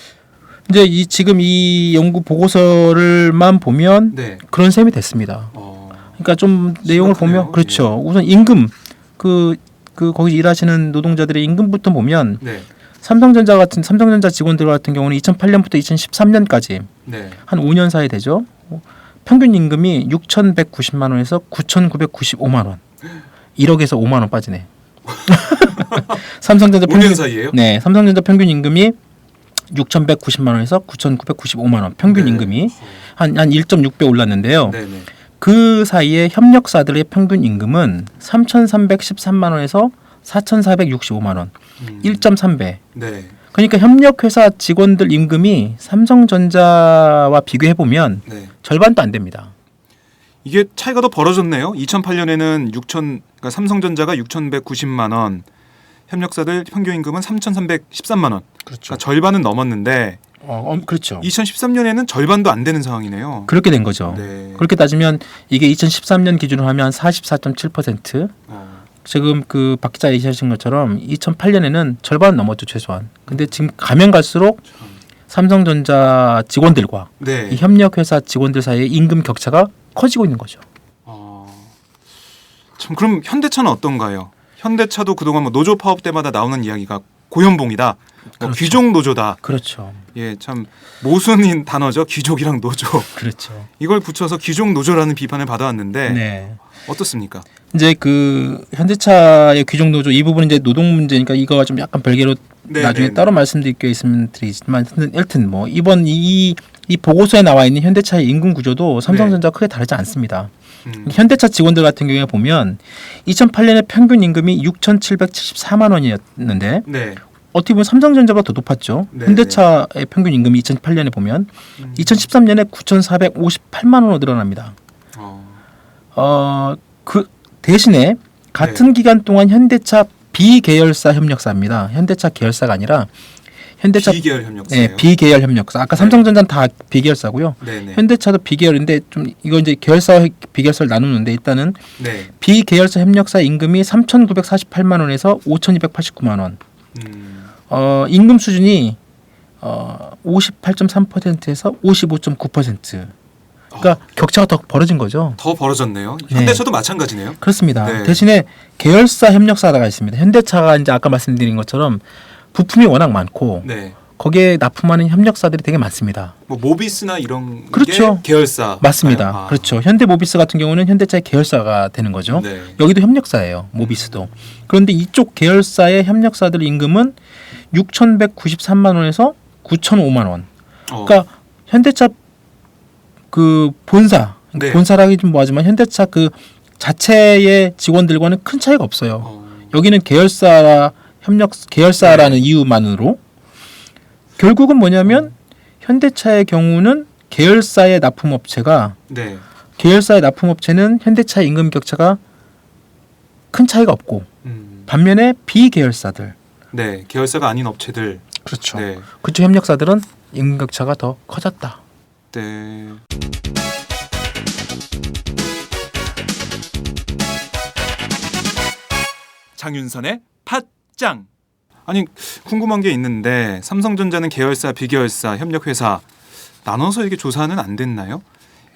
이제 지금 이 연구 보고서를만 보면 네. 그런 셈이 됐습니다. 그러니까 좀 내용을 심각하네요. 보면 그렇죠. 우선 임금 그 거기 일하시는 노동자들의 임금부터 보면 네. 삼성전자 직원들 같은 경우는 2008년부터 2013년까지 네. 한 5년 사이 되죠. 평균 임금이 6,190만 원에서 9,995만 원. 1억에서 5만 원 빠지네. 삼성전자 5년 사이에요? 네, 삼성전자 평균 임금이 6,190만 원에서 9,995만 원. 평균 네. 임금이 한 1.6배 올랐는데요. 네, 네. 그 사이에 협력사들의 평균 임금은 3,313만 원에서 4,465만 원. 1.3배. 네. 그러니까 협력회사 직원들 임금이 삼성전자와 비교해 보면 네. 절반도 안 됩니다. 이게 차이가 더 벌어졌네요. 2008년에는 그러니까 삼성전자가 6,190만 원, 협력사들 평균 임금은 3,313만 원. 그렇죠. 그러니까 절반은 넘었는데 그렇죠. 2013년에는 절반도 안 되는 상황이네요. 그렇게 된 거죠. 네. 그렇게 따지면 이게 2013년 기준으로 하면 44.7%. 지금 그 박 기자 얘기하신 것처럼 2008년에는 절반 넘었죠 최소한. 근데 지금 가면 갈수록 삼성전자 직원들과 네. 이 협력회사 직원들 사이의 임금 격차가 커지고 있는 거죠. 참 그럼 현대차는 어떤가요? 현대차도 그동안 뭐 노조 파업 때마다 나오는 이야기가 고연봉이다, 뭐 그렇죠. 귀족 노조다. 그렇죠. 예, 참 모순인 단어죠. 귀족이랑 노조. 그렇죠. 이걸 붙여서 귀족 노조라는 비판을 받아왔는데 네. 어떻습니까? 이제 그 현대차의 귀족 노조 이 부분은 이제 노동 문제니까 이거가 좀 약간 별개로 네, 나중에 네, 따로 말씀드릴 게 있으면 드리지만 여튼 뭐 이번 이 보고서에 나와 있는 현대차의 임금 구조도 삼성전자와 크게 다르지 않습니다. 현대차 직원들 같은 경우에 보면 2008년에 평균 임금이 6,774만 원이었는데 네. 어떻게 보면 삼성전자보다 더 높았죠. 네, 현대차의 평균 임금이 2008년에 보면 2013년에 9,458만 원으로 늘어납니다. 그 대신에 같은 기간 동안 현대차 비계열사 협력사입니다. 현대차 계열사가 아니라 현대차 비계열 협력사예요. 네, 비계열 협력사. 아까 삼성전자는 다 비계열사고요. 네네. 현대차도 비계열인데 좀 이거 이제 계열사와 비계열사를 나누는데 일단은 네. 비계열사 협력사 임금이 3,948만 원에서 5,289만 원. 임금 수준이 58.3%에서 55.9%. 그러니까 격차가 더 벌어진 거죠. 더 벌어졌네요. 네. 현대차도 마찬가지네요. 그렇습니다. 네. 대신에 계열사 협력사가 있습니다. 현대차가 이제 아까 말씀드린 것처럼 부품이 워낙 많고 네. 거기에 납품하는 협력사들이 되게 많습니다. 뭐 모비스나 이런 그렇죠. 게 계열사 맞습니다. 그렇죠. 현대모비스 같은 경우는 현대차의 계열사가 되는 거죠. 네. 여기도 협력사예요. 모비스도. 그런데 이쪽 계열사의 협력사들 임금은 6,193만 원에서 9,005만 원. 그러니까 현대차 그 본사, 네. 본사라기 좀 뭐하지만 현대차 그 자체의 직원들과는 큰 차이가 없어요. 여기는 계열사라는 이유만으로 결국은 뭐냐면 현대차의 경우는 계열사의 납품업체가 네. 계열사의 납품업체는 현대차의 임금 격차가 큰 차이가 없고 반면에 비계열사들 네. 계열사가 아닌 업체들. 그렇죠. 네. 그쪽 협력사들은 임금 격차가 더 커졌다. 네. 장윤선의 팟짱. 아니 궁금한 게 있는데 삼성전자는 계열사, 비계열사, 협력회사 나눠서 이게 조사는 안 됐나요?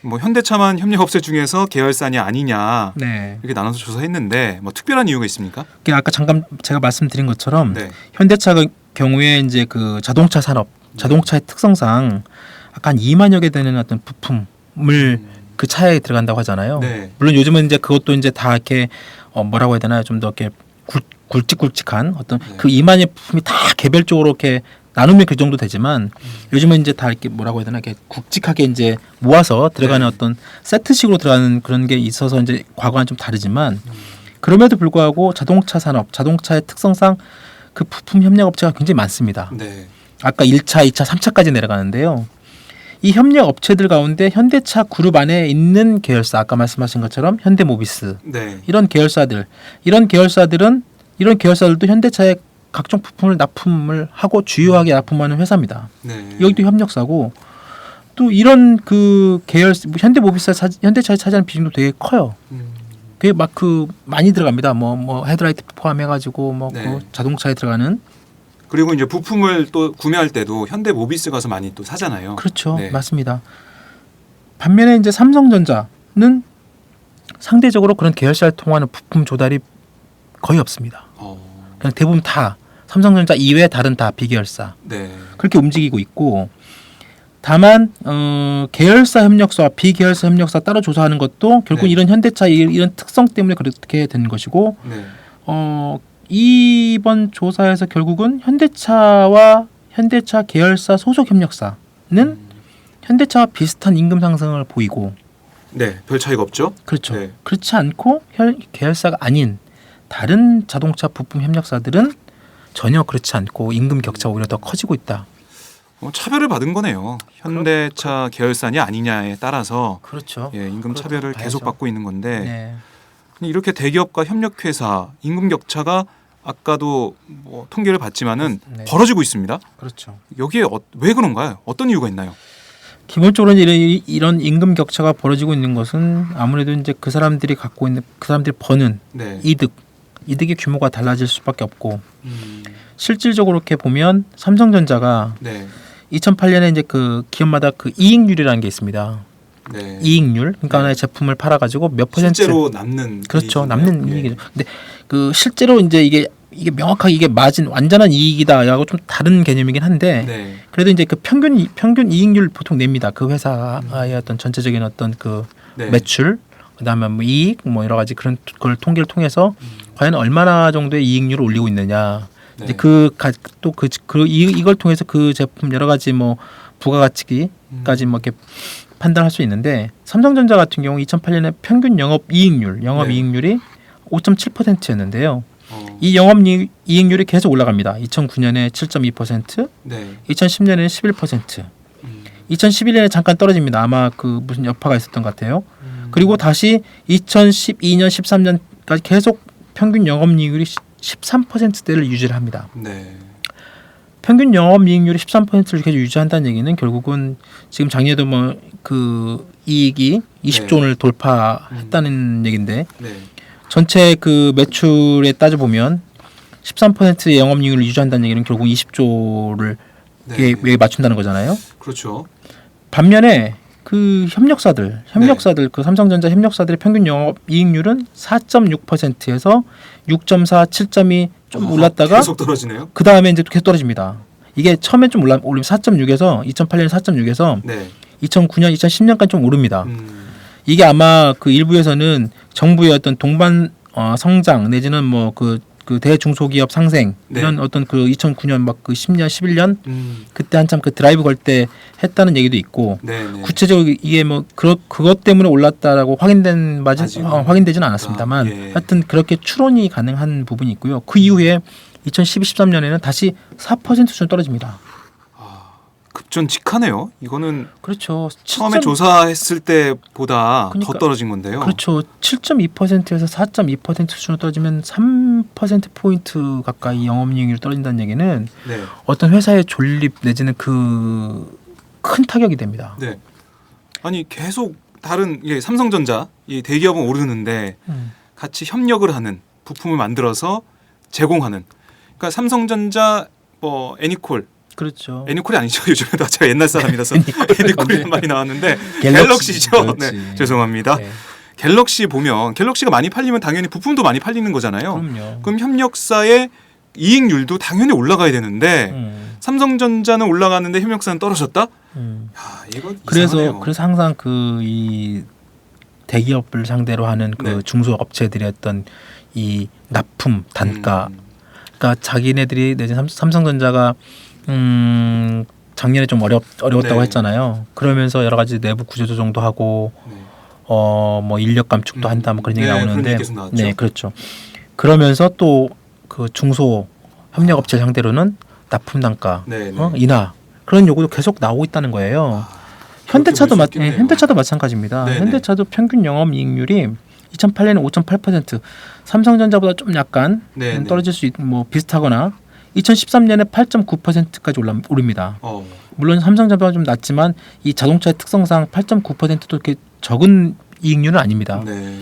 뭐 현대차만 협력업체 중에서 계열사냐 아니냐 네. 이렇게 나눠서 조사했는데 뭐 특별한 이유가 있습니까? 아까 잠깐 제가 말씀드린 것처럼 네. 현대차 경우에 이제 그 자동차 산업, 자동차의 특성상 아까 한 2만여 개 되는 어떤 부품을 그 차에 들어간다고 하잖아요. 네. 물론 요즘은 이제 그것도 이제 다 이렇게 뭐라고 해야 되나요? 좀 더 이렇게 굵직굵직한 어떤 네. 그 2만의 부품이 다 개별적으로 이렇게 나누면 그 정도 되지만 요즘은 이제 다 이렇게 뭐라고 해야 되나 이렇게 굵직하게 이제 모아서 들어가는 네. 어떤 세트식으로 들어가는 그런 게 있어서 이제 과거와는 좀 다르지만 그럼에도 불구하고 자동차 산업, 자동차의 특성상 그 부품 협력 업체가 굉장히 많습니다. 네. 아까 1차, 2차, 3차까지 내려가는데요. 이 협력 업체들 가운데 현대차 그룹 안에 있는 계열사, 아까 말씀하신 것처럼 현대모비스 네. 이런 계열사들도 현대차에 각종 부품을 납품을 하고 주요하게 납품하는 회사입니다. 네. 여기도 협력사고 또 이런 그 계열 현대차에 차지하는 비중도 되게 커요. 그게 막 그 많이 들어갑니다. 뭐 헤드라이트 포함해가지고 뭐 네. 그 자동차에 들어가는 그리고 이제 부품을 또 구매할 때도 현대모비스 가서 많이 또 사잖아요. 그렇죠, 네. 맞습니다. 반면에 이제 삼성전자는 상대적으로 그런 계열사를 통하는 부품 조달이 거의 없습니다. 그냥 대부분 다 삼성전자 이외 다른 다 비계열사 네. 그렇게 움직이고 있고 다만 계열사 협력사와 비계열사 협력사 따로 조사하는 것도 결국 네. 이런 현대차 이런 특성 때문에 그렇게 된 것이고 네. 이번 조사에서 결국은 현대차와 현대차 계열사 소속 협력사는 현대차와 비슷한 임금 상승을 보이고 네. 별 차이가 없죠? 그렇죠. 네. 그렇지 않고 계열사가 아닌 다른 자동차 부품 협력사들은 전혀 그렇지 않고 임금 격차가 오히려 더 커지고 있다. 차별을 받은 거네요. 현대차 계열사냐 아니냐에 따라서 그렇죠. 예, 임금 그렇다고 차별을 봐야죠. 계속 받고 있는 건데 네. 이렇게 대기업과 협력회사 임금 격차가 아까도 뭐 통계를 봤지만은 네. 벌어지고 있습니다. 그렇죠. 여기에 왜 그런가요? 어떤 이유가 있나요? 기본적으로 이런 임금 격차가 벌어지고 있는 것은 아무래도 이제 그 사람들이 갖고 있는 그 사람들이 버는 네. 이득의 규모가 달라질 수밖에 없고 실질적으로 이렇게 보면 삼성전자가 네. 2008년에 이제 그 기업마다 그 이익률이라는 게 있습니다. 네. 이익률, 그러니까 네. 하나의 제품을 팔아가지고 몇 퍼센트 실제로 남는 그렇죠, 이익인가요? 남는 네. 이익이죠. 근데 그 실제로 이제 이게 명확하게 이게 완전한 이익이다라고 좀 다른 개념이긴 한데 네. 그래도 이제 그 평균 이익률 보통 냅니다. 그 회사의 어떤 전체적인 어떤 그 네. 매출, 그다음에 뭐 이익, 뭐 여러 가지 그런 걸 통계를 통해서 과연 얼마나 정도의 이익률을 올리고 있느냐. 네. 이제 이걸 통해서 그 제품 여러 가지 뭐 부가가치기까지 뭐 이렇게 판단할 수 있는데 삼성전자 같은 경우 2008년에 평균 영업이익률이 5.7%였는데요. 이 영업이익률이 계속 올라갑니다. 2009년에 7.2%, 네. 2010년에는 11%, 2011년에 잠깐 떨어집니다. 아마 그 무슨 여파가 있었던 것 같아요. 그리고 다시 2012년, 13년까지 계속 평균 영업이익률이 13%대를 유지를 합니다. 네. 평균 영업이익률이 13%를 계속 유지한다는 얘기는 결국은 지금 작년에도 뭐 그 이익이 20조 원을 돌파했다는 얘기인데 네. 전체 그 매출에 따져 보면 13%의 영업이익률을 유지한다는 얘기는 결국 20조를 네. 맞춘다는 거잖아요. 그렇죠. 반면에 그 협력사들 그 삼성전자 협력사들의 평균 영업이익률은 4.6%에서 6.4, 7.2 좀 올랐다가 계속 떨어지네요. 그 다음에 이제 계속 떨어집니다. 이게 처음엔 좀 올리면 4.6에서 2008년 4.6에서 네. 2009년, 2010년까지 좀 오릅니다. 이게 아마 그 일부에서는 정부의 어떤 동반 성장 내지는 뭐 그 대중소기업 상생 네. 이런 어떤 그 2009년 막 그 10년, 11년 음. 그때 한참 그 드라이브 걸 때 했다는 얘기도 있고 네. 네. 구체적으로 이게 뭐 그것 때문에 올랐다라고 아직은. 확인되지는 않았습니다만 예. 하여튼 그렇게 추론이 가능한 부분이 있고요. 그 이후에 2012, 13년에는 다시 4% 수준 떨어집니다. 급전직하네요. 이거는 그렇죠. 처음에 조사했을 때보다 그러니까, 더 떨어진 건데요. 그렇죠. 7.2%에서 4.2% 수준으로 떨어지면 3%포인트 가까이 영업이익률이 떨어진다는 얘기는 네. 어떤 회사의 존립 내지는 그 큰 타격이 됩니다. 네. 아니 계속 다른 삼성전자 이 대기업은 오르는데 같이 협력을 하는 부품을 만들어서 제공하는. 그러니까 삼성전자 뭐 애니콜 그렇죠. 애니콜이 아니죠. 요즘에 다 제가 옛날 사람이라서 애니콜이 많이 나왔는데 갤럭시. 갤럭시죠. 그렇지. 네, 죄송합니다. 네. 갤럭시 보면 갤럭시가 많이 팔리면 당연히 부품도 많이 팔리는 거잖아요. 그럼요. 그럼 협력사의 이익률도 당연히 올라가야 되는데 삼성전자는 올라가는데 협력사는 떨어졌다? 야, 이거 이상하네요. 그래서 항상 그 이 대기업을 상대로 하는 그 네. 중소업체들의 어떤 이 납품 단가, 그러니까 자기네들이 내지는 삼성전자가 작년에 좀 어려웠다고 네. 했잖아요. 그러면서 여러 가지 내부 구조 조정도 하고 네. 뭐 인력 감축도 한다 뭐 그런 얘기 네, 나오는데 그런 얘기 계속 나왔죠. 네, 그렇죠. 그러면서 또 그 중소 협력업체 상대로는 납품 단가 네, 네. 인하 그런 요구도 계속 나오고 있다는 거예요. 그렇게 볼 수 있겠네요. 현대차도 마찬가지입니다. 네네. 현대차도 평균 영업이익률이 2008년에 5.8%, 삼성전자보다 좀 약간 네네. 떨어질 수 뭐 비슷하거나 2013년에 8.9%까지 오릅니다. 물론 삼성전자보다 좀 낮지만 이 자동차의 특성상 8.9%도 이렇게 적은 이익률은 아닙니다. 네.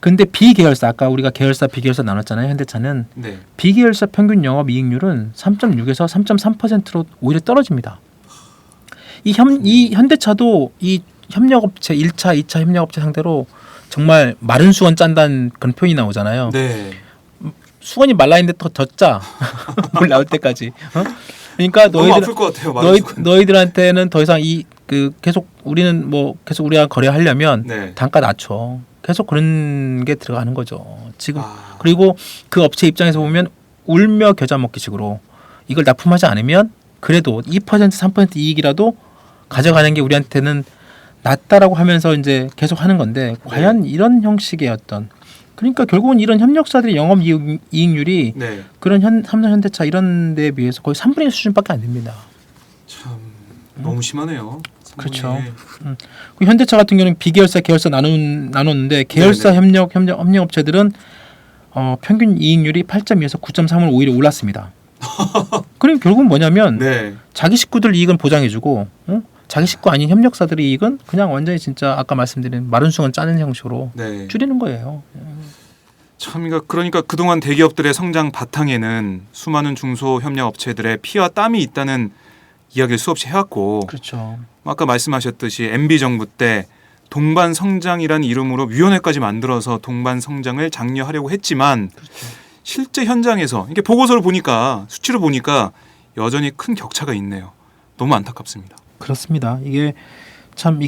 근데 비계열사 아까 우리가 계열사 비계열사 나눴잖아요. 현대차는 네. 비계열사 평균 영업이익률은 3.6에서 3.3%로 오히려 떨어집니다. 이 현대차도 이 협력업체 1차, 2차 협력업체 상대로 정말 마른 수건 짠다는 그런 표현이 나오잖아요. 네. 수건이 말라 있는데 더 짜. 물 나올 때까지. 그러니까 너무 아플 것 같아요. 너희들한테는 더 이상 계속 우리는 뭐 계속 우리가 거래하려면 네. 단가 낮춰. 계속 그런 게 들어가는 거죠. 지금 그리고 그 업체 입장에서 보면 울며 겨자 먹기식으로 이걸 납품하지 않으면 그래도 2% 3% 이익이라도 가져가는 게 우리한테는 낫다라고 하면서 이제 계속 하는 건데 과연 이런 형식의 어떤 그러니까 결국은 이런 협력사들의 영업 이익률이 네. 그런 삼성 현대차 이런 데에 비해서 거의 3분의 1 수준밖에 안 됩니다. 참 너무 심하네요. 그렇죠. 그 현대차 같은 경우는 비계열사, 계열사 나눴는데 계열사 협력업체들은 평균 이익률이 8.2에서 9.3으로 오히려 올랐습니다. 그럼 결국은 뭐냐면 네. 자기 식구들 이익은 보장해주고 자기 식구 아닌 협력사들의 이익은 그냥 완전히 진짜 아까 말씀드린 마른 수건 짜는 형식으로 네. 줄이는 거예요. 참 그러니까 그동안 대기업들의 성장 바탕에는 수많은 중소협력업체들의 피와 땀이 있다는 이야기를 수없이 해왔고 그렇죠. 아까 말씀하셨듯이 MB 정부 때 동반 성장이라는 이름으로 위원회까지 만들어서 동반 성장을 장려하려고 했지만 실제 현장에서 이게 보고서를 보니까 수치로 보니까 여전히 큰 격차가 있네요. 너무 안타깝습니다. 그렇습니다. 이게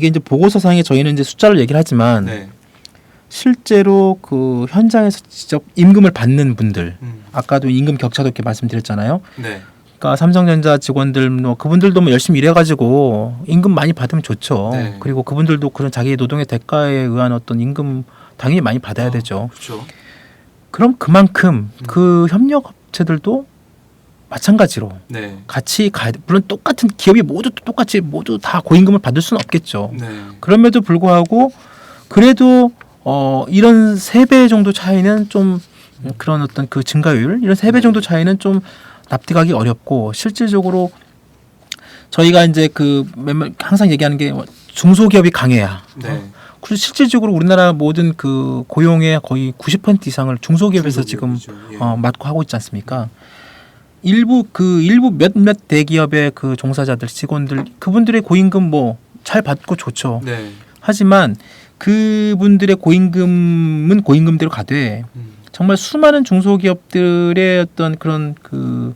이제 보고서상에 저희는 이제 숫자를 얘기를 하지만 네. 실제로 그 현장에서 직접 임금을 받는 분들 아까도 임금 격차도 이렇게 말씀드렸잖아요. 네. 그러니까 삼성전자 직원들 그분들도 열심히 일해가지고 임금 많이 받으면 좋죠. 네. 그리고 그분들도 그런 자기의 노동의 대가에 의한 어떤 임금 당연히 많이 받아야 되죠. 그렇죠. 그럼 그만큼 그 협력업체들도 마찬가지로 네. 같이 물론 똑같은 기업이 모두 다 고임금을 받을 수는 없겠죠. 네. 그럼에도 불구하고 그래도 이런 3배 정도 차이는 좀 그런 어떤 그 증가율 이런 3배 정도 차이는 좀 납득하기 어렵고 실질적으로 저희가 이제 항상 얘기하는 게 중소기업이 강해야. 네. 그리고 실질적으로 우리나라 모든 그 고용의 거의 90% 이상을 중소기업에서 지금 예. 맡고 하고 있지 않습니까? 일부 몇몇 대기업의 그 종사자들 직원들 그분들의 고임금 잘 받고 좋죠. 네. 하지만 그분들의 고임금은 고임금대로 가되 정말 수많은 중소기업들의 어떤 그런 그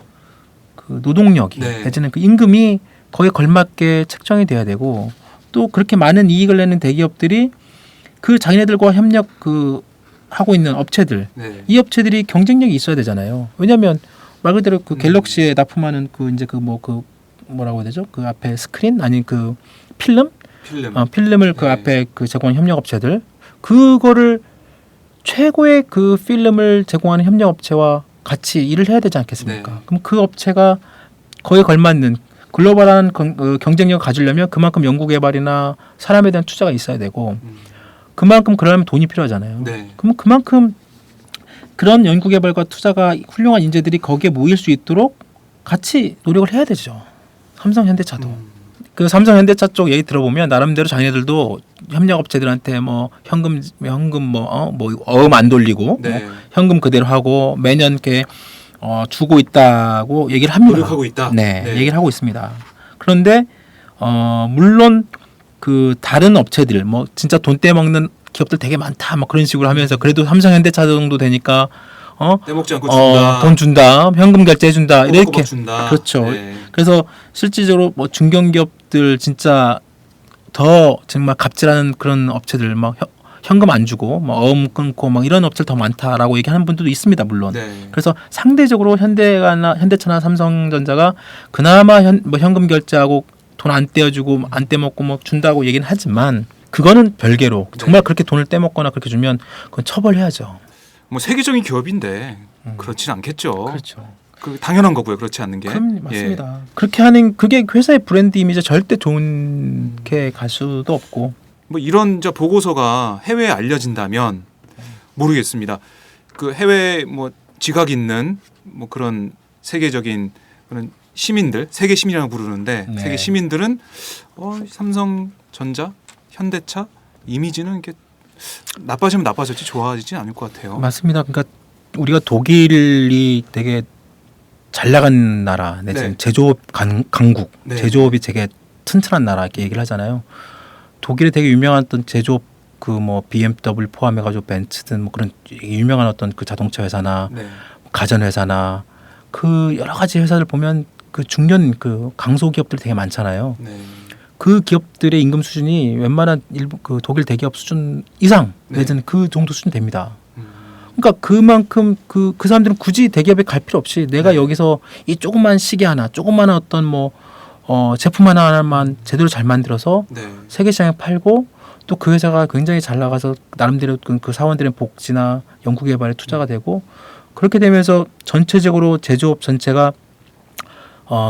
노동력이 네. 내지는 그 임금이 거기에 걸맞게 책정이 돼야 되고 또 그렇게 많은 이익을 내는 대기업들이 그 자기네들과 하고 있는 업체들 네. 이 업체들이 경쟁력이 있어야 되잖아요. 왜냐하면 말 그대로 그 갤럭시에 납품하는 뭐라고 해야 되죠? 그 앞에 스크린 아니 그 필름 필름을 그 네. 앞에 그 제공하는 협력업체들 그거를 최고의 그 필름을 제공하는 협력업체와 같이 일을 해야 되지 않겠습니까? 네. 그럼 그 업체가 거기에 걸맞는 글로벌한 경쟁력을 가지려면 그만큼 연구개발이나 사람에 대한 투자가 있어야 되고 그만큼 그러려면 돈이 필요하잖아요. 네. 그럼 그만큼 그런 연구개발과 투자가 훌륭한 인재들이 거기에 모일 수 있도록 같이 노력을 해야 되죠. 삼성 현대차도. 그 삼성 현대차 쪽 얘기 들어보면 나름대로 자기네들도 협력업체들한테 현금 어음 안 돌리고 네. 현금 그대로 하고 매년 이렇게 주고 있다고 얘기를 합니다. 노력하고 있다. 네, 네. 얘기를 하고 있습니다. 그런데 물론 그 다른 업체들 진짜 돈 떼먹는 기업들 되게 많다 그런 식으로 하면서 그래도 삼성 현대차 정도 되니까 떼먹지 않고 준다. 돈 준다, 현금 결제해 준다 이렇게 준다. 그렇죠. 네. 그래서 실질적으로 중견기업들 진짜 더 정말 갑질하는 그런 업체들 현금 안 주고 어음 끊고 이런 업체들 더 많다라고 얘기하는 분들도 있습니다. 물론. 네. 그래서 상대적으로 현대차나 삼성전자가 그나마 현금 결제하고 돈 안 떼어주고 안 떼먹고 준다고 얘기는 하지만 그거는 별개로 정말 그렇게 돈을 떼먹거나 그렇게 주면 그건 처벌해야죠. 세계적인 기업인데 그렇진 않겠죠. 그렇죠. 그 당연한 거고요. 그렇지 않는 게. 그럼 맞습니다. 그렇게 하는 그게 회사의 브랜드 이미지 절대 좋게 갈 수도 없고. 뭐 이런 저 보고서가 해외에 알려진다면 모르겠습니다. 그 해외 뭐 지각 있는 뭐 그런 세계적인 그런 시민들, 세계 시민이라고 부르는데 네. 세계 시민들은 삼성전자, 현대차 이미지는 이렇게 나빠지면 나빠졌지 좋아지진 않을 것 같아요. 맞습니다. 그러니까 우리가 독일이 되게 잘 나간 나라, 네. 제조업 강국, 네. 제조업이 되게 튼튼한 나라 이렇게 얘기를 하잖아요. 독일이 되게 유명한 어떤 제조업 그 뭐 BMW 포함해가지고 벤츠든 뭐 그런 유명한 어떤 그 자동차 회사나 네. 가전 회사나 그 여러 가지 회사들 보면 그 중견 그 강소 기업들이 되게 많잖아요. 네. 그 기업들의 임금 수준이 웬만한 일부 그 독일 대기업 수준 이상 네. 내지는 그 정도 수준 됩니다. 그러니까 그만큼 그 사람들은 굳이 대기업에 갈 필요 없이 내가 네. 여기서 이 조그만 시계 하나, 조그만 어떤 뭐 제품 하나만 제대로 잘 만들어서 네. 세계 시장에 팔고 또 그 회사가 굉장히 잘 나가서 나름대로 그 사원들의 복지나 연구 개발에 투자가 되고 그렇게 되면서 전체적으로 제조업 전체가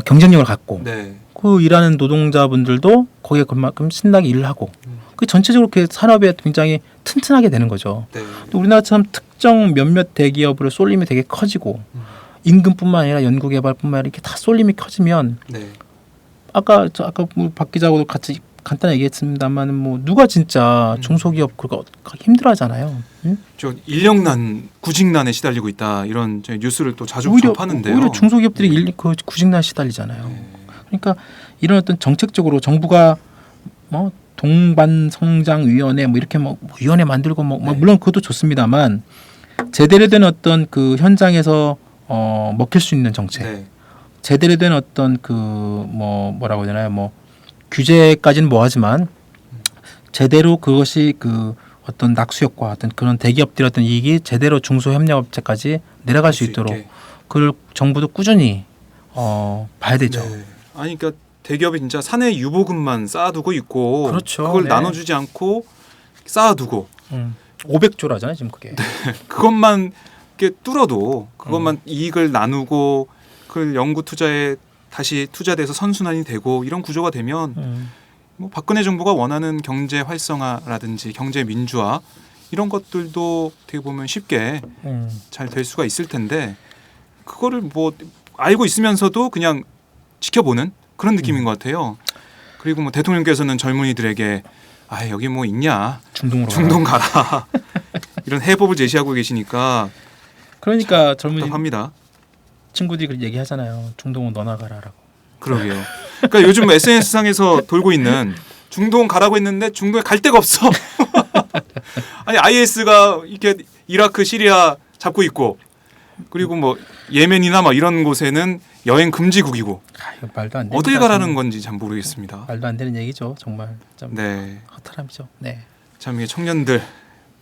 경쟁력을 갖고 네. 그 일하는 노동자분들도 거기에 그만큼 신나게 일을 하고 그 전체적으로 그 산업에 굉장히 튼튼하게 되는 거죠. 네. 또 우리나라처럼 특정 몇몇 대기업으로 쏠림이 되게 커지고 임금뿐만 아니라 연구개발뿐만 아니라 이렇게 다 쏠림이 커지면 네. 아까 뭐 박 기자하고도 같이 간단히 얘기했습니다만 뭐 누가 진짜 중소기업 그거 힘들어하잖아요. 응? 저 인력난, 구직난에 시달리고 있다 이런 저희 뉴스를 또 자주 오히려 접하는데요. 중소기업들이 그 구직난 시달리잖아요. 네. 그러니까 이런 어떤 정책적으로 정부가 뭐 동반성장위원회 뭐 이렇게 뭐 위원회 만들고 뭐 물론 그것도 좋습니다만 제대로 된 어떤 그 현장에서 먹힐 수 있는 정책, 네. 제대로 된 어떤 그 뭐라고 해야 되나요? 뭐 규제까지는 뭐하지만 제대로 그것이 그 어떤 낙수효과 어떤 그런 대기업들의 어떤 이익이 제대로 중소협력업체까지 내려갈 수 있도록 있게. 그걸 정부도 꾸준히 봐야 되죠. 네. 아니 그러니까 대기업이 진짜 사내 유보금만 쌓아두고 있고 그렇죠. 그걸 네. 나눠주지 않고 쌓아두고 500조라잖아요 지금 그게. 그것만 이렇게 뚫어도 그것만 이익을 나누고 그걸 연구 투자에 다시 투자돼서 선순환이 되고 이런 구조가 되면 뭐 박근혜 정부가 원하는 경제 활성화라든지 경제 민주화 이런 것들도 어떻게 보면 쉽게 잘 될 수가 있을 텐데 그거를 뭐 알고 있으면서도 그냥 지켜보는 그런 느낌인 것 같아요. 그리고 뭐 대통령께서는 젊은이들에게 아 여기 뭐 있냐 중동 가라 이런 해법을 제시하고 계시니까 그러니까 젊은 답답합니다. 친구들이 그렇게 얘기하잖아요. 중동은 너나 가라라고. 그러게요. 그러니까 요즘 SNS상에서 돌고 있는 중동 가라고 했는데 중동에 갈 데가 없어. 아니 IS가 이렇게 이라크, 시리아 잡고 있고 그리고 뭐 예멘이나 막 이런 곳에는 여행 금지국이고 이거 말도 안 됩니다. 어딜 가라는 건지 참 모르겠습니다. 말도 안 되는 얘기죠. 정말 참 네, 허탈함이죠. 네. 참 이게 청년들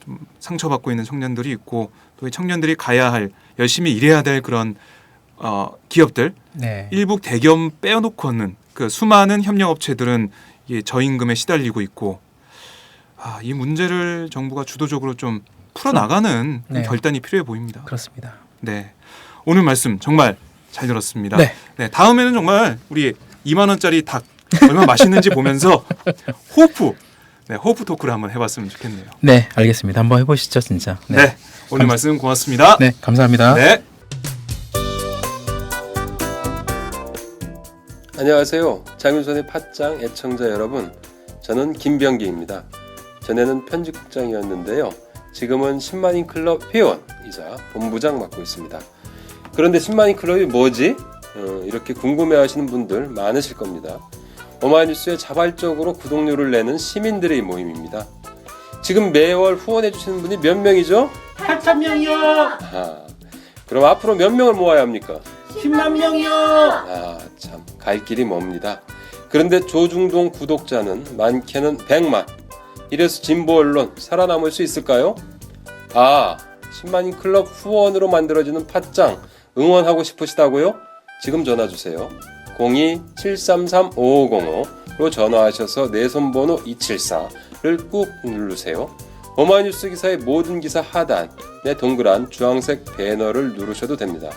좀 상처받고 있는 청년들이 있고 또 이 청년들이 가야 할 열심히 일해야 될 그런 기업들 네. 일부 대기업 빼놓고는 그 수많은 협력업체들은 이 저임금에 시달리고 있고 이 문제를 정부가 주도적으로 좀 풀어나가는 네. 결단이 필요해 보입니다. 그렇습니다. 네, 오늘 말씀 정말 잘 들었습니다. 네. 네, 다음에는 정말 우리 2만 원짜리 닭 얼마나 맛있는지 보면서 호프 토크를 한번 해봤으면 좋겠네요. 네, 알겠습니다. 한번 해보시죠, 진짜. 네, 오늘 말씀 고맙습니다. 네, 감사합니다. 네. 안녕하세요. 장윤선의 팟짱 애청자 여러분. 저는 김병기입니다. 전에는 편집국장이었는데요. 지금은 10만인 클럽 회원이자 본부장 맡고 있습니다. 그런데 10만인 클럽이 뭐지? 이렇게 궁금해하시는 분들 많으실 겁니다. 오마이뉴스에 자발적으로 구독료를 내는 시민들의 모임입니다. 지금 매월 후원해주시는 분이 몇 명이죠? 8,000명이요. 그럼 앞으로 몇 명을 모아야 합니까? 10만 명이요. 참 갈 길이 멉니다. 그런데 조중동 구독자는 많게는 100만. 이래서 진보 언론 살아남을 수 있을까요? 10만인 클럽 후원으로 만들어지는 팟짱 응원하고 싶으시다고요? 지금 전화주세요. 02-733-5505로 전화하셔서 내 손번호 274를 꾹 누르세요. 오마이뉴스 기사의 모든 기사 하단에 동그란 주황색 배너를 누르셔도 됩니다.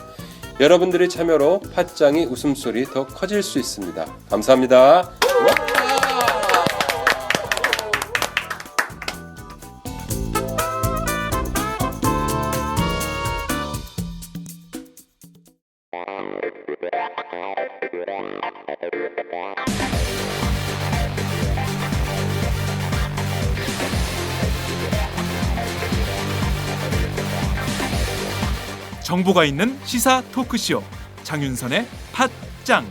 여러분들의 참여로 팟짱이 웃음소리 더 커질 수 있습니다. 감사합니다. 정보가 있는 시사 토크쇼 장윤선의 팟짱.